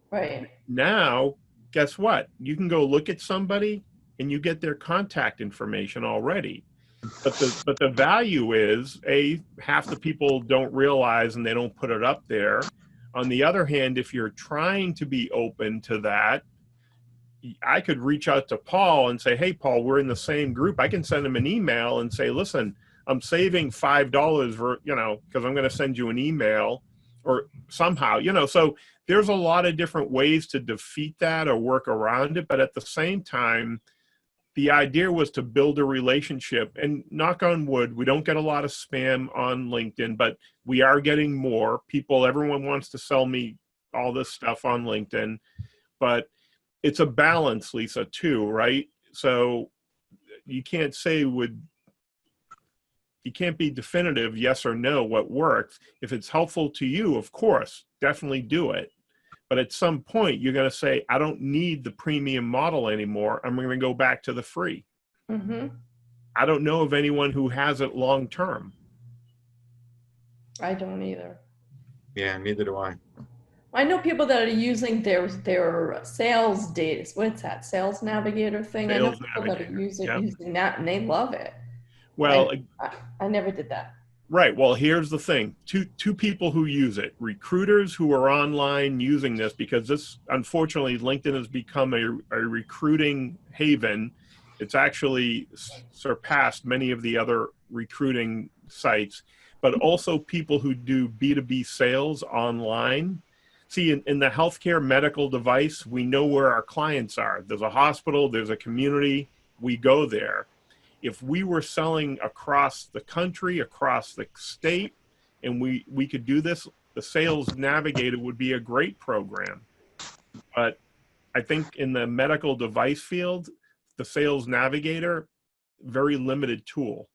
Speaker 11: Right.
Speaker 2: Now, guess what? You can go look at somebody and you get their contact information already. But the value is, half the people don't realize and they don't put it up there. On the other hand, if you're trying to be open to that, I could reach out to Paul and say, hey, Paul, we're in the same group. I can send him an email and say, listen, I'm saving $5 for, because I'm going to send you an email or somehow, so there's a lot of different ways to defeat that or work around it. But at the same time, the idea was to build a relationship, and knock on wood, we don't get a lot of spam on LinkedIn, but we are getting more people. Everyone wants to sell me all this stuff on LinkedIn, but it's a balance, Lisa, too, right? So you can't say you can't be definitive, yes or no, what works. If it's helpful to you, of course, definitely do it. But at some point, you're going to say, I don't need the premium model anymore. I'm going to go back to the free.
Speaker 11: Mm-hmm.
Speaker 2: I don't know of anyone who has it long term.
Speaker 11: I don't either.
Speaker 7: Yeah, neither do I.
Speaker 11: I know people that are using their sales data. What's that? Sales Navigator thing? I know
Speaker 2: Sales
Speaker 11: people that are
Speaker 2: Navigator, yep.
Speaker 11: using that and they love it.
Speaker 2: Well,
Speaker 11: I never did that.
Speaker 2: right. Well, here's the thing. Two people who use it, recruiters who are online using this, because this, unfortunately, LinkedIn has become a recruiting haven. It's actually surpassed many of the other recruiting sites, but also people who do B2B sales online. See, in the healthcare medical device, we know where our clients are. There's a hospital, there's a community, we go there. If we were selling across the country, across the state, and we could do this, the Sales Navigator would be a great program. But I think in the medical device field, the Sales Navigator, very limited tool.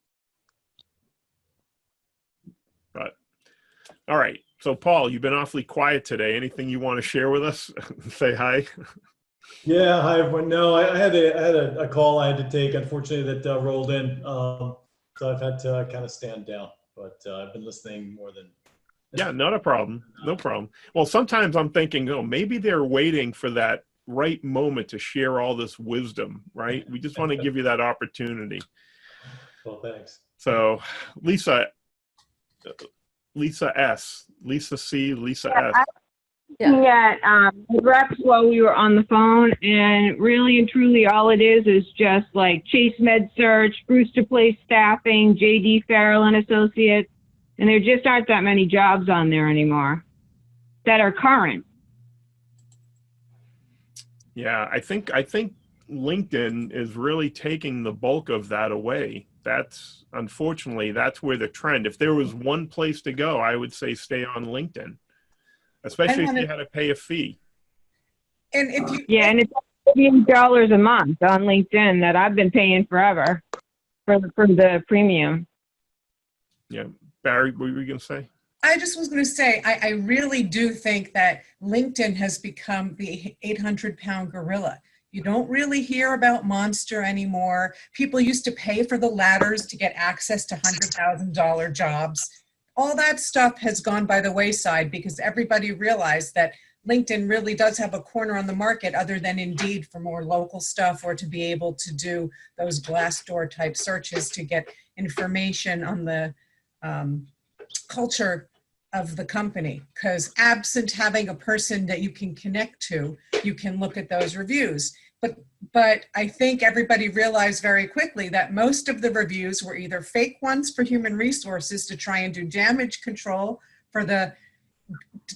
Speaker 2: But, all right. So, Paul, you've been awfully quiet today. Anything you want to share with us? Say hi.
Speaker 3: Yeah, hi everyone. No, I had a call I had to take, unfortunately, that rolled in. So I've had to kind of stand down, but I've been listening more than.
Speaker 2: Yeah, not a problem. No problem. Well, sometimes I'm thinking, oh, maybe they're waiting for that right moment to share all this wisdom, right? We just want to give you that opportunity.
Speaker 3: Well, thanks.
Speaker 2: So, Lisa S, Lisa C, Lisa S.
Speaker 8: Yeah, reps while we were on the phone, and really and truly all it is just like Chase Med Search, Brewster Place Staffing, JD Farrell and Associates, and there just aren't that many jobs on there anymore that are current.
Speaker 2: Yeah, I think LinkedIn is really taking the bulk of that away. That's, unfortunately, that's where the trend. If there was one place to go, I would say stay on LinkedIn, especially if you had to pay a fee.
Speaker 1: And if you,
Speaker 8: Yeah, and it's $15 a month on LinkedIn that I've been paying forever for the premium.
Speaker 2: Yeah, Barry, what were you going to say?
Speaker 1: I just was going to say, I really do think that LinkedIn has become the 800-pound gorilla. You don't really hear about Monster anymore. People used to pay for the ladders to get access to $100,000 jobs. All that stuff has gone by the wayside because everybody realized that LinkedIn really does have a corner on the market other than Indeed for more local stuff or to be able to do those Glassdoor type searches to get information on the culture of the company. Because absent having a person that you can connect to, you can look at those reviews. But I think everybody realized very quickly that most of the reviews were either fake ones for human resources to try and do damage control for the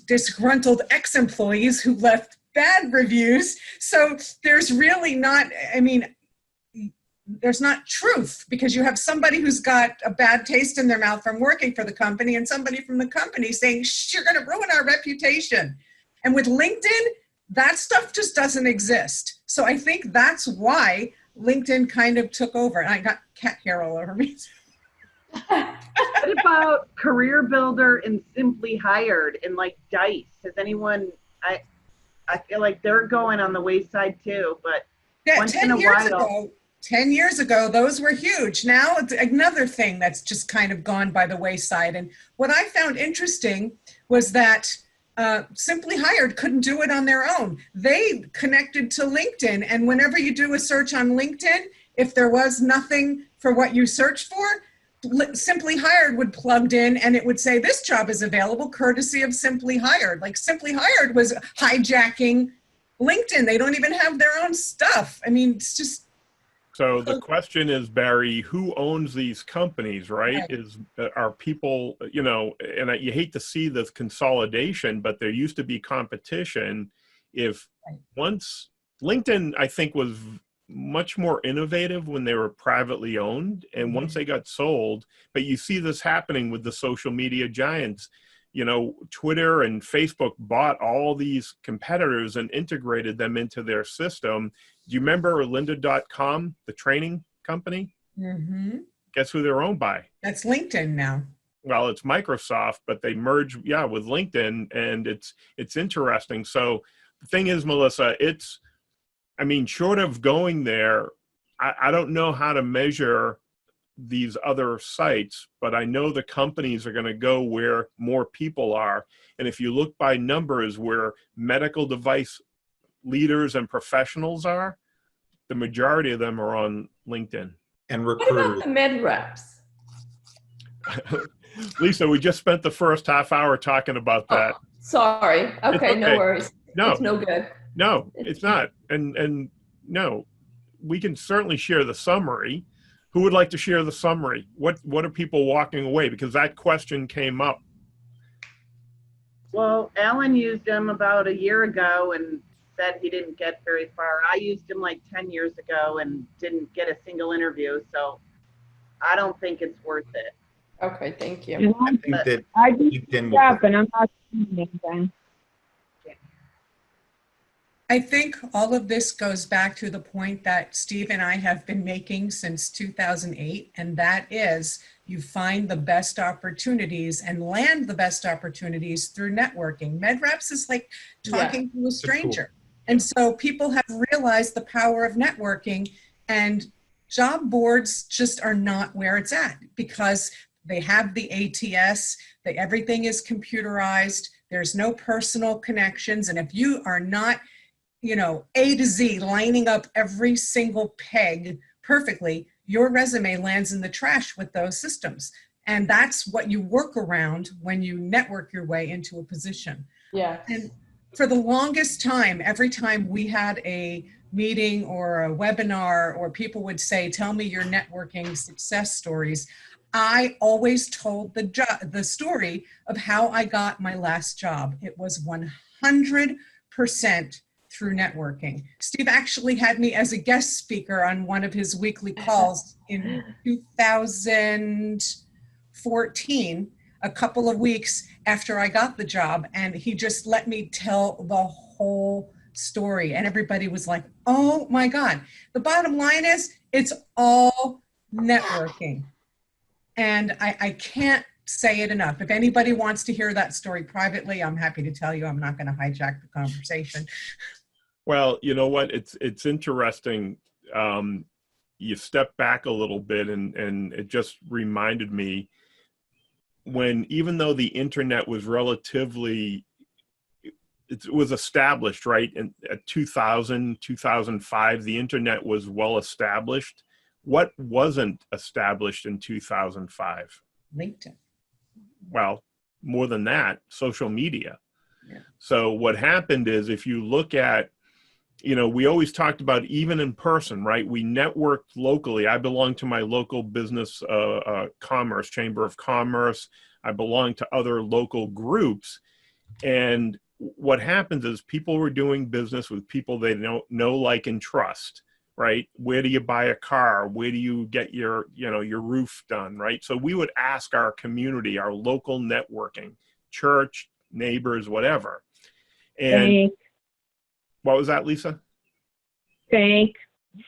Speaker 1: disgruntled ex-employees who left bad reviews. So there's really not, I mean, there's not truth because you have somebody who's got a bad taste in their mouth from working for the company and somebody from the company saying, shh, you're going to ruin our reputation. And with LinkedIn, that stuff just doesn't exist. So I think that's why LinkedIn kind of took over. And I got cat hair all over me.
Speaker 6: What about Career Builder and Simply Hired and like Dice? Has anyone, I feel like they're going on the wayside too, but
Speaker 1: Yeah,
Speaker 6: once in a while.
Speaker 1: 10 years ago, those were huge. Now it's another thing that's just kind of gone by the wayside. And what I found interesting was that Simply Hired couldn't do it on their own. They connected to LinkedIn. And whenever you do a search on LinkedIn, if there was nothing for what you searched for, Simply Hired would plugged in and it would say, this job is available courtesy of Simply Hired. Like Simply Hired was hijacking LinkedIn. They don't even have their own stuff. I mean, it's just.
Speaker 2: So the question is, Barry, who owns these companies, right? Are people, you know, and you hate to see this consolidation, but there used to be competition. If once LinkedIn, I think, was much more innovative when they were privately owned, and once they got sold, but you see this happening with the social media giants. You know, Twitter and Facebook bought all these competitors and integrated them into their system. Do you remember Lynda.com, the training company?
Speaker 1: Mm-hmm.
Speaker 2: Guess who they're owned by?
Speaker 1: That's LinkedIn now.
Speaker 2: well, it's Microsoft, but they merged, yeah, with LinkedIn, and it's interesting. So the thing is, Melissa, I mean, short of going there, I don't know how to measure these other sites, but I know the companies are going to go where more people are. And if you look by numbers where medical device leaders and professionals are, the majority of them are on LinkedIn.
Speaker 7: And
Speaker 11: What
Speaker 7: recruiters.
Speaker 11: about the med reps?
Speaker 2: Lisa, we just spent the first half hour talking about that.
Speaker 11: Oh, sorry. Okay, no
Speaker 2: okay.
Speaker 11: worries.
Speaker 2: No,
Speaker 11: It's no good.
Speaker 2: no, it's not. And no, we can certainly share the summary. Who would like to share the summary? What are people walking away? Because that question came up.
Speaker 6: Well, Alan used him about a year ago and said he didn't get very far. I used him like 10 years ago and didn't get a single interview. So I don't think it's worth it.
Speaker 11: Okay, thank you.
Speaker 8: And
Speaker 7: I think that
Speaker 8: I just
Speaker 7: LinkedIn
Speaker 8: step and I'm not doing anything.
Speaker 1: I think all of this goes back to the point that Steve and I have been making since 2008, and that is you find the best opportunities and land the best opportunities through networking. MedReps is like talking to a stranger. And so people have realized the power of networking, and job boards just are not where it's at because they have the ATS, everything is computerized, there's no personal connections. And if you are not, you know, A to Z, lining up every single peg perfectly, your resume lands in the trash with those systems. And that's what you work around when you network your way into a position.
Speaker 11: Yeah.
Speaker 1: And for the longest time, every time we had a meeting or a webinar or people would say, tell me your networking success stories, I always told the story of how I got my last job. It was 100% through networking. Steve actually had me as a guest speaker on one of his weekly calls in 2014, a couple of weeks after I got the job, and he just let me tell the whole story, and everybody was like, oh my God. The bottom line is it's all networking. And I can't say it enough. If anybody wants to hear that story privately, I'm happy to tell you. I'm not going to hijack the conversation.
Speaker 2: Well, you know what? It's interesting. You step back a little bit, and it just reminded me when, even though the internet was relatively, it was established, right? In at 2000, 2005, the internet was well established. What wasn't established in 2005?
Speaker 1: LinkedIn.
Speaker 2: Well, more than that, social media.
Speaker 1: Yeah.
Speaker 2: So what happened is, if you look at, you know, we always talked about even in person, right? We networked locally. I belong to my local business, commerce, Chamber of Commerce. I belong to other local groups. And what happens is people were doing business with people they know, like, and trust, right? Where do you buy a car? Where do you get your, you know, your roof done, right? So we would ask our community, our local networking, church, neighbors, whatever. And
Speaker 8: Bank.
Speaker 2: What was that, Lisa?
Speaker 8: Bank.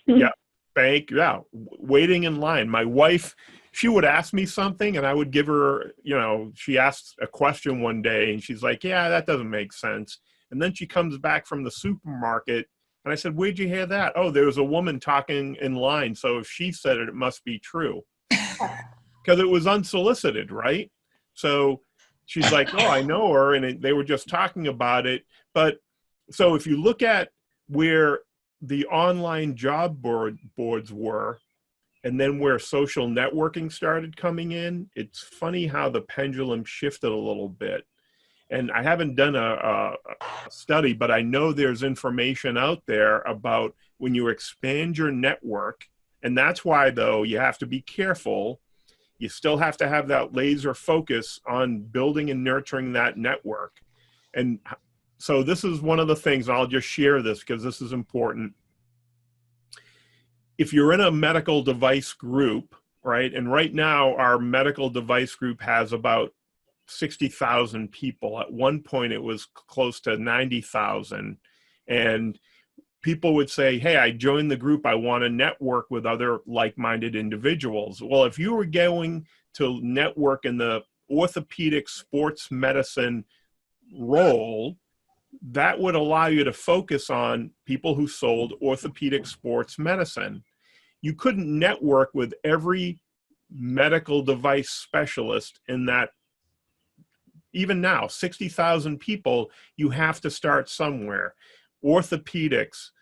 Speaker 2: Yeah, bank. Yeah, waiting in line. My wife, she would ask me something and I would give her, you know, she asked a question one day and she's like, yeah, that doesn't make sense. And then she comes back from the supermarket and I said, where'd you hear that? Oh, there was a woman talking in line. So if she said it, it must be true. Because it was unsolicited, right? So she's like, oh, I know her. And they were just talking about it. But so if you look at where the online job boards were, and then where social networking started coming in, it's funny how the pendulum shifted a little bit. And I haven't done a study, but I know there's information out there about when you expand your network, and that's why, though, you have to be careful. You still have to have that laser focus on building and nurturing that network. And so this is one of the things, and I'll just share this because this is important. If you're in a medical device group, right, and right now our medical device group has about 60,000 people. At one point it was close to 90,000. And people would say, hey, I joined the group. I want to network with other like-minded individuals. Well, if you were going to network in the orthopedic sports medicine role, that would allow you to focus on people who sold orthopedic sports medicine. You couldn't network with every medical device specialist in that. Even now, 60,000 people, you have to start somewhere. Orthopedics,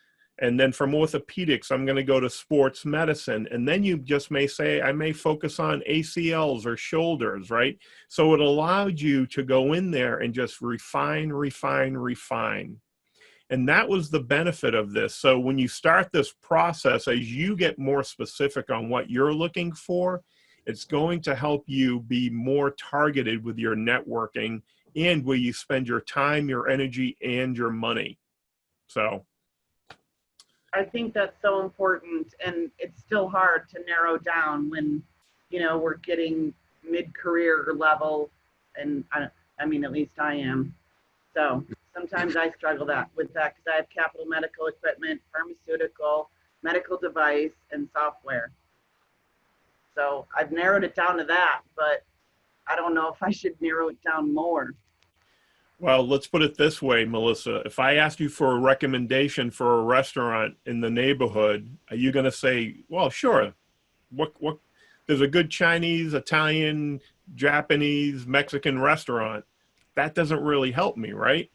Speaker 2: and then from orthopedics, I'm going to go to sports medicine. And then you just may say, I may focus on ACLs or shoulders, right? So it allowed you to go in there and just refine, refine, refine. And that was the benefit of this. So when you start this process, as you get more specific on what you're looking for, it's going to help you be more targeted with your networking and where you spend your time, your energy, and your money. So
Speaker 6: I think that's so important, and it's still hard to narrow down when, you know, we're getting mid-career level, and I mean, at least I am. So sometimes I struggle with that because I have capital medical equipment, pharmaceutical, medical device, and software. So I've narrowed it down to that, but I don't know if I should narrow it down more.
Speaker 2: well, let's put it this way, Melissa. If I asked you for a recommendation for a restaurant in the neighborhood, are you going to say, well, sure, what, there's a good Chinese, Italian, Japanese, Mexican restaurant? That doesn't really help me, right?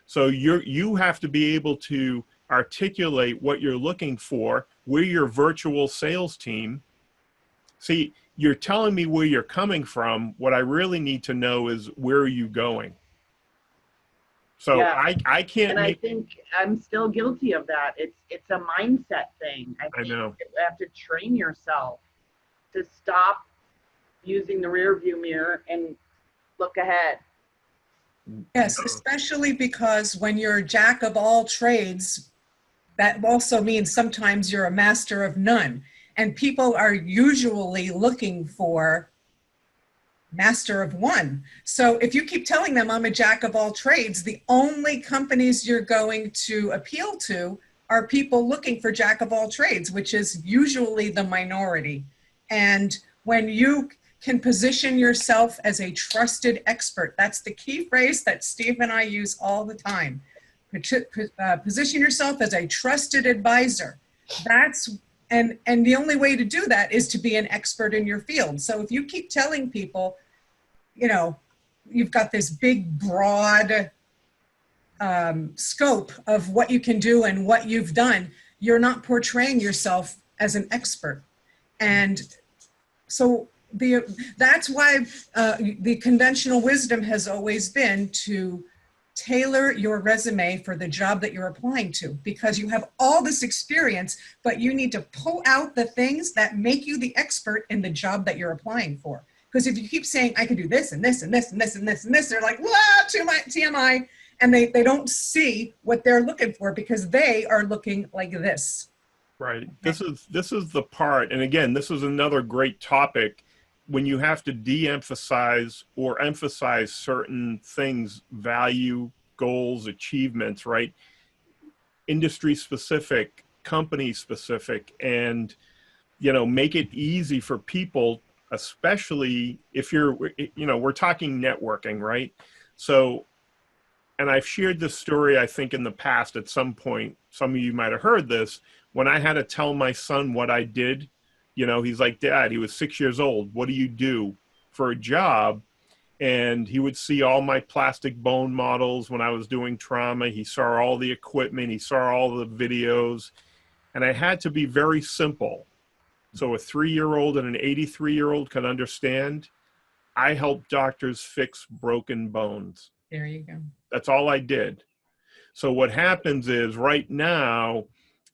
Speaker 2: So you have to be able to articulate what you're looking for. We're your virtual sales team. See, you're telling me where you're coming from. What I really need to know is, where are you going? So
Speaker 6: Yeah.
Speaker 2: I can't
Speaker 6: And I
Speaker 2: make,
Speaker 6: think I'm still guilty of that. It's a mindset thing. I think
Speaker 2: know.
Speaker 6: you have to train yourself to stop using the rear view mirror and look ahead.
Speaker 1: Yes, especially because when you're a jack of all trades, that also means sometimes you're a master of none. And people are usually looking for master of one. So if you keep telling them I'm a jack of all trades, the only companies you're going to appeal to are people looking for jack of all trades, which is usually the minority. And when you can position yourself as a trusted expert, that's the key phrase that Steve and I use all the time. Position yourself as a trusted advisor. And the only way to do that is to be an expert in your field. So if you keep telling people, you know, you've got this big, broad scope of what you can do and what you've done, you're not portraying yourself as an expert. And so that's why the conventional wisdom has always been to tailor your resume for the job that you're applying to, because you have all this experience, but you need to pull out the things that make you the expert in the job that you're applying for. Because if you keep saying, I could do this and this and this and this and this and this, they're like, wow, TMI. And they don't see what they're looking for because they are looking like this.
Speaker 2: Right. This is the part. And again, this is another great topic when you have to de-emphasize or emphasize certain things, value, goals, achievements, right? Industry specific, company specific, and, you know, make it easy for people, especially if you're, you know, we're talking networking, right? So, and I've shared this story, I think, in the past at some point. Some of you might have heard this. When I had to tell my son what I did, you know, he's like, Dad, he was 6 years old. What do you do for a job? And he would see all my plastic bone models when I was doing trauma. He saw all the equipment. He saw all the videos. And I had to be very simple. So a 3-year-old and an 83-year-old can understand. I help doctors fix broken bones.
Speaker 1: There you go.
Speaker 2: That's all I did. So what happens is right now,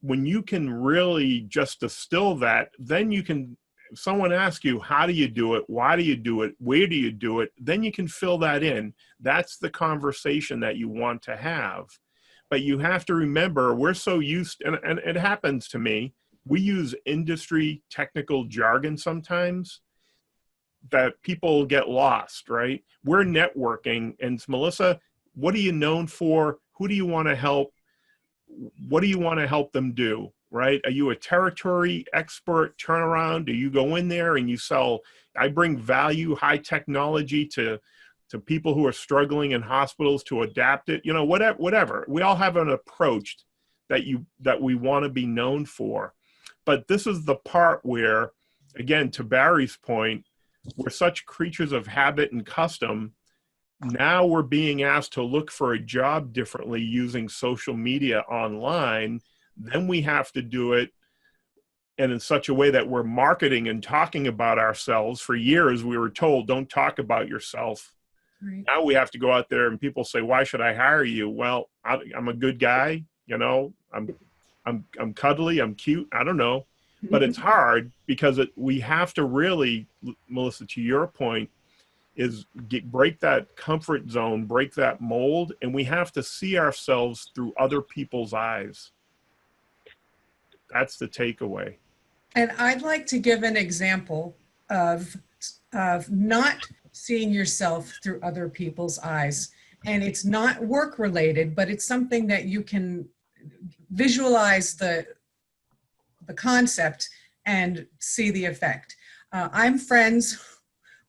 Speaker 2: when you can really just distill that, then you can, if someone asks you, how do you do it? Why do you do it? Where do you do it? Then you can fill that in. That's the conversation that you want to have. But you have to remember, we're so used, and it happens to me, we use industry technical jargon sometimes that people get lost, right? We're networking, and Melissa, what are you known for? Who do you want to help? What do you want to help them do? right? Are you a territory expert turnaround? Do you go in there and you sell, I bring value, high technology to people who are struggling in hospitals to adapt it, you know, whatever. We all have an approach that we want to be known for. But this is the part where, again, to Barry's point, we're such creatures of habit and custom. Now we're being asked to look for a job differently using social media online. Then we have to do it and in such a way that we're marketing and talking about ourselves. For years, we were told, don't talk about yourself. Right. Now we have to go out there and people say, why should I hire you? Well, I'm a good guy. You know, I'm cuddly, I'm cute. I don't know, but it's hard because we have to really, Melissa, to your point, is break that comfort zone, break that mold, and we have to see ourselves through other people's eyes. That's the takeaway.
Speaker 1: And I'd like to give an example of not seeing yourself through other people's eyes. And it's not work related, but it's something that you can visualize the concept and see the effect. I'm friends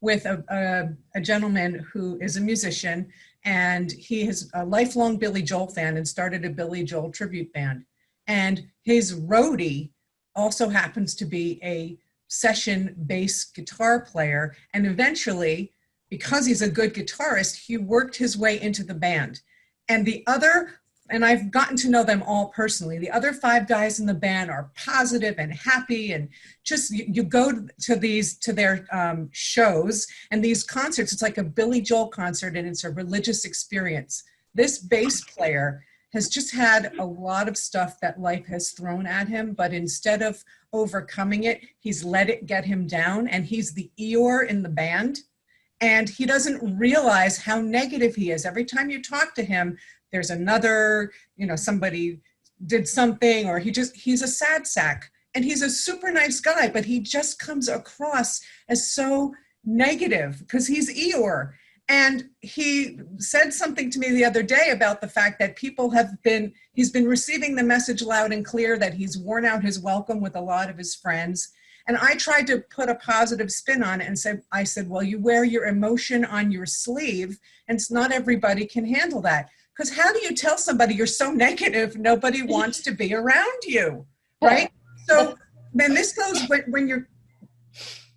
Speaker 1: with a gentleman who is a musician, and he is a lifelong Billy Joel fan and started a Billy Joel tribute band. And his roadie also happens to be a session bass guitar player. And eventually, because he's a good guitarist, he worked his way into the band. And and I've gotten to know them all personally. The other 5 guys in the band are positive and happy, and just you go to their shows and these concerts. It's like a Billy Joel concert, and it's a religious experience. This bass player has just had a lot of stuff that life has thrown at him, but instead of overcoming it, he's let it get him down, and he's the Eeyore in the band. And he doesn't realize how negative he is. Every time you talk to him, there's another, you know, somebody did something, or he's a sad sack. And he's a super nice guy, but he just comes across as so negative because he's Eeyore. And he said something to me the other day about the fact that he's been receiving the message loud and clear that he's worn out his welcome with a lot of his friends. And I tried to put a positive spin on it and I said, well, you wear your emotion on your sleeve, and it's not everybody can handle that. Because how do you tell somebody you're so negative, nobody wants to be around you, right? So then this goes when you're,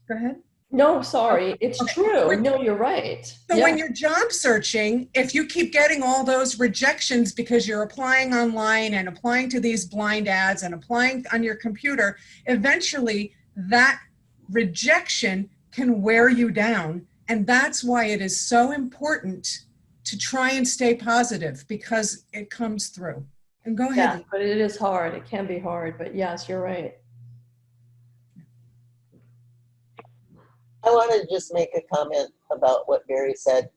Speaker 1: go ahead.
Speaker 11: No, sorry, it's true. No, you're right.
Speaker 1: So when you're job searching, if you keep getting all those rejections because you're applying online and applying to these blind ads and applying on your computer, eventually that rejection can wear you down. And that's why it is so important to try and stay positive, because it comes through. And go ahead.
Speaker 11: Yeah, but it is hard. It can be hard, but yes, you're right.
Speaker 4: I want to just make a comment about what Barry said.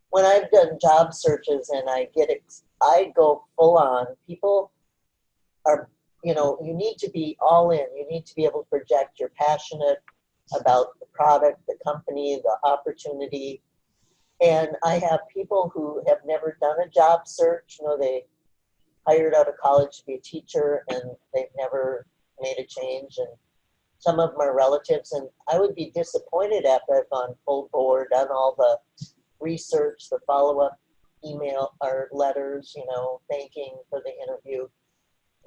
Speaker 4: When I've done job searches and I go full on, people are, you need to be all in. You need to be able to project you're passionate about the product, the company, the opportunity. And I have people who have never done a job search. They hired out of college to be a teacher and they've never made a change. And some of them are relatives, and I would be disappointed after I've gone full board, done all the research, the follow-up email or letters, thanking for the interview.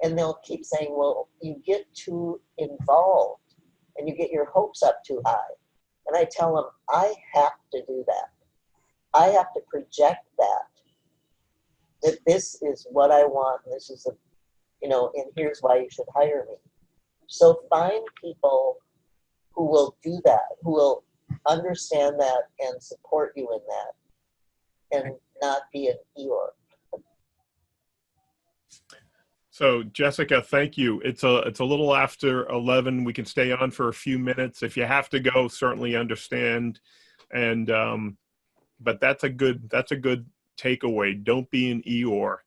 Speaker 4: And they'll keep saying, well, you get too involved and you get your hopes up too high. And I tell them, I have to do that. I have to project that this is what I want. And this is, and here's why you should hire me. So find people who will do that, who will understand that and support you in that, and not be an Eeyore.
Speaker 2: So Jessica, thank you. It's a little after 11. We can stay on for a few minutes. If you have to go, certainly understand. And but that's a good takeaway. Don't be an Eeyore.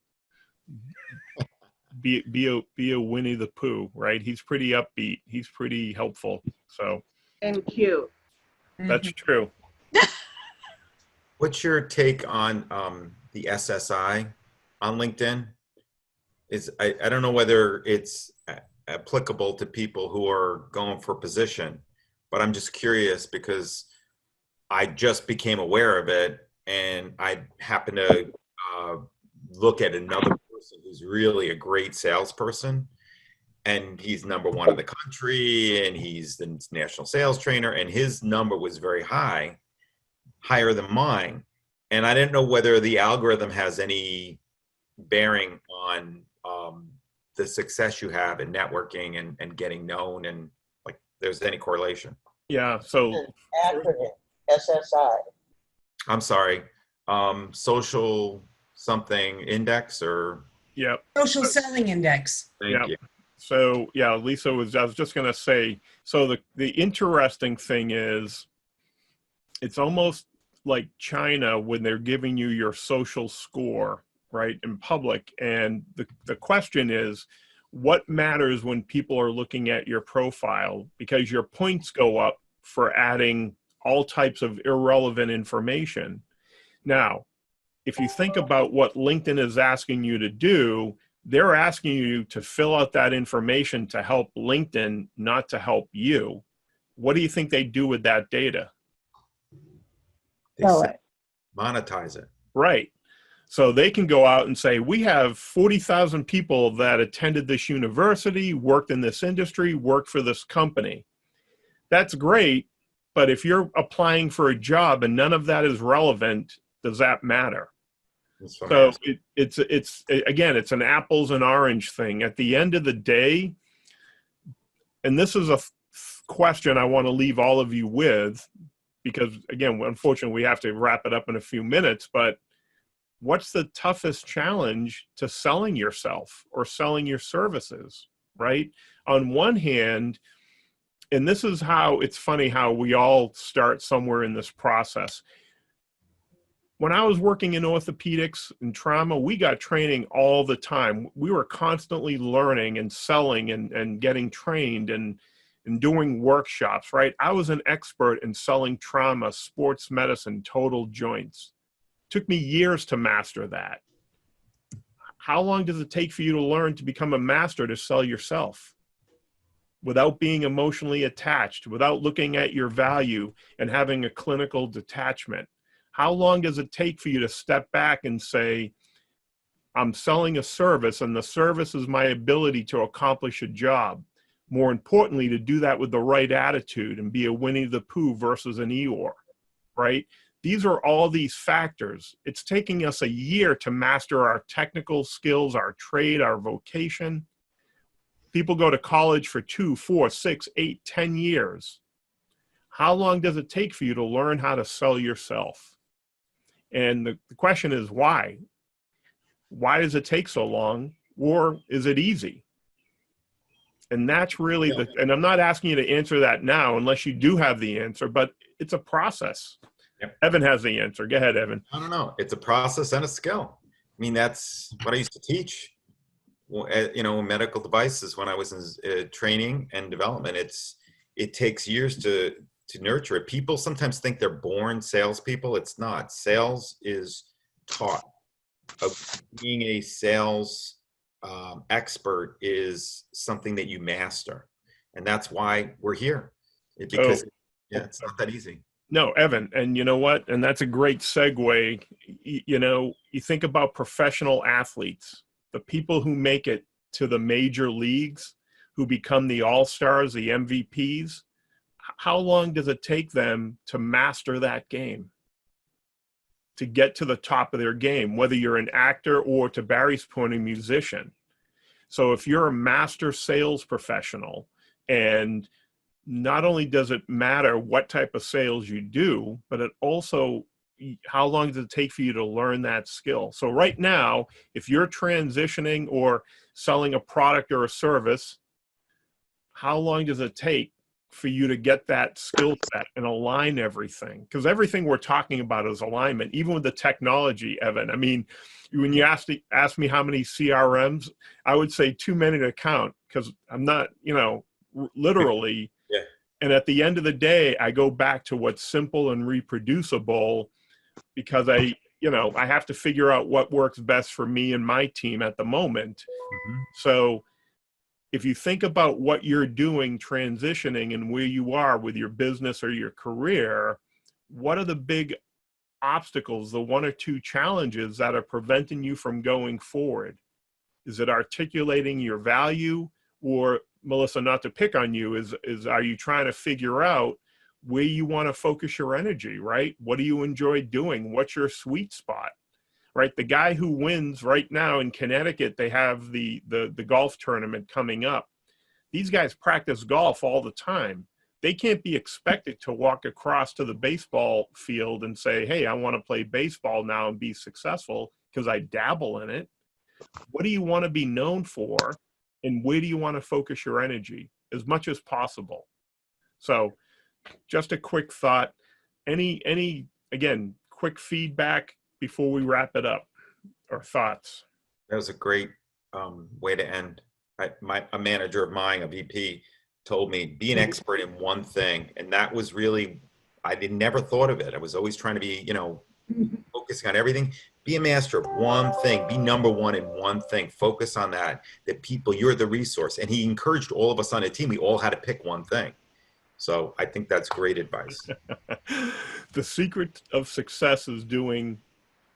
Speaker 2: Be a Winnie the Pooh, right? He's pretty upbeat. He's pretty helpful. So
Speaker 6: and cute.
Speaker 2: That's true.
Speaker 7: What's your take on the SSI on LinkedIn? I don't know whether it's applicable to people who are going for position. But I'm just curious because I just became aware of it, and I happened to look at another person who's really a great salesperson, and he's #1 in the country, and he's the national sales trainer, and his number was very high, higher than mine. And I didn't know whether the algorithm has any bearing on the success you have in networking and getting known, and like there's any correlation.
Speaker 2: Yeah. So
Speaker 4: An acronym, SSI.
Speaker 7: I'm sorry, social something index or
Speaker 2: yeah.
Speaker 1: Social selling index.
Speaker 7: thank
Speaker 2: Yeah.
Speaker 7: you.
Speaker 2: So yeah, Lisa I was just going to say, so the interesting thing is it's almost like China when they're giving you your social score, right, in public. And the question is, what matters when people are looking at your profile? Because your points go up for adding all types of irrelevant information. Now, if you think about what LinkedIn is asking you to do, they're asking you to fill out that information to help LinkedIn, not to help you. What do you think they do with that data?
Speaker 7: They
Speaker 11: Sell
Speaker 7: say
Speaker 11: it.
Speaker 7: monetize it.
Speaker 2: Right. So they can go out and say, we have 40,000 people that attended this university, worked in this industry, worked for this company. That's great. But if you're applying for a job and none of that is relevant, does that matter?
Speaker 7: That's what
Speaker 2: So
Speaker 7: I'm asking.
Speaker 2: it's an apples and orange thing. At the end of the day, and this is a question I want to leave all of you with, because again, unfortunately, we have to wrap it up in a few minutes, but what's the toughest challenge to selling yourself or selling your services, right? On one hand, and this is how it's funny how we all start somewhere in this process. When I was working in orthopedics and trauma, we got training all the time. We were constantly learning and selling and getting trained and doing workshops, right? I was an expert in selling trauma, sports medicine, total joints. Took me years to master that. How long does it take for you to learn to become a master to sell yourself without being emotionally attached, without looking at your value and having a clinical detachment? How long does it take for you to step back and say, I'm selling a service and the service is my ability to accomplish a job? More importantly, to do that with the right attitude and be a Winnie the Pooh versus an Eeyore, right? These are all these factors. It's taking us a year to master our technical skills, our trade, our vocation. People go to college for 2, 4, 6, 8, 10 years. How long does it take for you to learn how to sell yourself? And the question is why? Why does it take so long? Or is it easy? And that's really and I'm not asking you to answer that now unless you do have the answer, but it's a process.
Speaker 7: Yep.
Speaker 2: Evan has the answer. Go ahead, Evan.
Speaker 7: I don't know. It's a process and a skill. I mean, that's what I used to teach, medical devices when I was in training and development. It takes years to nurture it. People sometimes think they're born salespeople. It's not. Sales is taught. Being a sales expert is something that you master, and that's why we're here. Because it's not that easy.
Speaker 2: No, Evan, and you know what? And that's a great segue. You think about professional athletes, the people who make it to the major leagues, who become the all-stars, the MVPs. How long does it take them to master that game? To get to the top of their game, whether you're an actor or, to Barry's point, a musician. So if you're a master sales professional, and not only does it matter what type of sales you do, but it also, how long does it take for you to learn that skill? So right now, if you're transitioning or selling a product or a service, how long does it take for you to get that skill set and align everything? Because everything we're talking about is alignment, even with the technology, Evan. I mean, when you ask me how many CRMs, I would say too many to count, because I'm not, literally.
Speaker 7: Yeah.
Speaker 2: And at the end of the day, I go back to what's simple and reproducible, because I have to figure out what works best for me and my team at the moment.
Speaker 7: Mm-hmm.
Speaker 2: So if you think about what you're doing, transitioning, and where you are with your business or your career, what are the big obstacles, the one or two challenges that are preventing you from going forward? Is it articulating your value? Or, Melissa, not to pick on you, is are you trying to figure out where you want to focus your energy, right? What do you enjoy doing? What's your sweet spot, right? The guy who wins right now in Connecticut, they have the golf tournament coming up. These guys practice golf all the time. They can't be expected to walk across to the baseball field and say, hey, I want to play baseball now and be successful because I dabble in it. What do you want to be known for? And where do you want to focus your energy as much as possible? So just a quick thought. Any again, quick feedback before we wrap it up, or thoughts?
Speaker 7: That was a great way to end. A manager of mine, a VP, told me, be an expert in one thing. And that was really, I never thought of it. I was always trying to be, focusing on everything. Be a master of one thing. Be number one in one thing. Focus on that. That people, you're the resource. And he encouraged all of us on the team. We all had to pick one thing. So I think that's great advice.
Speaker 2: The secret of success is doing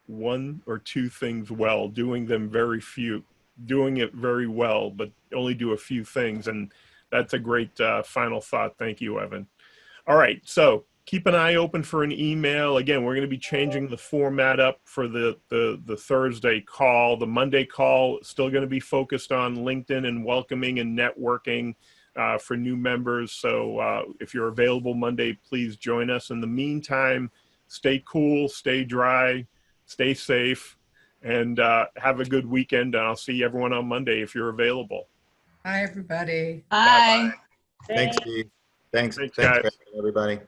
Speaker 2: one or two things well, doing them very few, doing it very well, but only do a few things. And that's a great final thought. Thank you, Evan. All right. So keep an eye open for an email. Again, we're going to be changing the format up for the Thursday call. The Monday call is still going to be focused on LinkedIn and welcoming and networking for new members. So if you're available Monday, please join us. In the meantime, stay cool, stay dry, stay safe, and have a good weekend. And I'll see everyone on Monday if you're available.
Speaker 1: Hi, everybody.
Speaker 11: Bye.
Speaker 7: Thanks, Steve. Thanks,
Speaker 2: guys.
Speaker 7: everybody.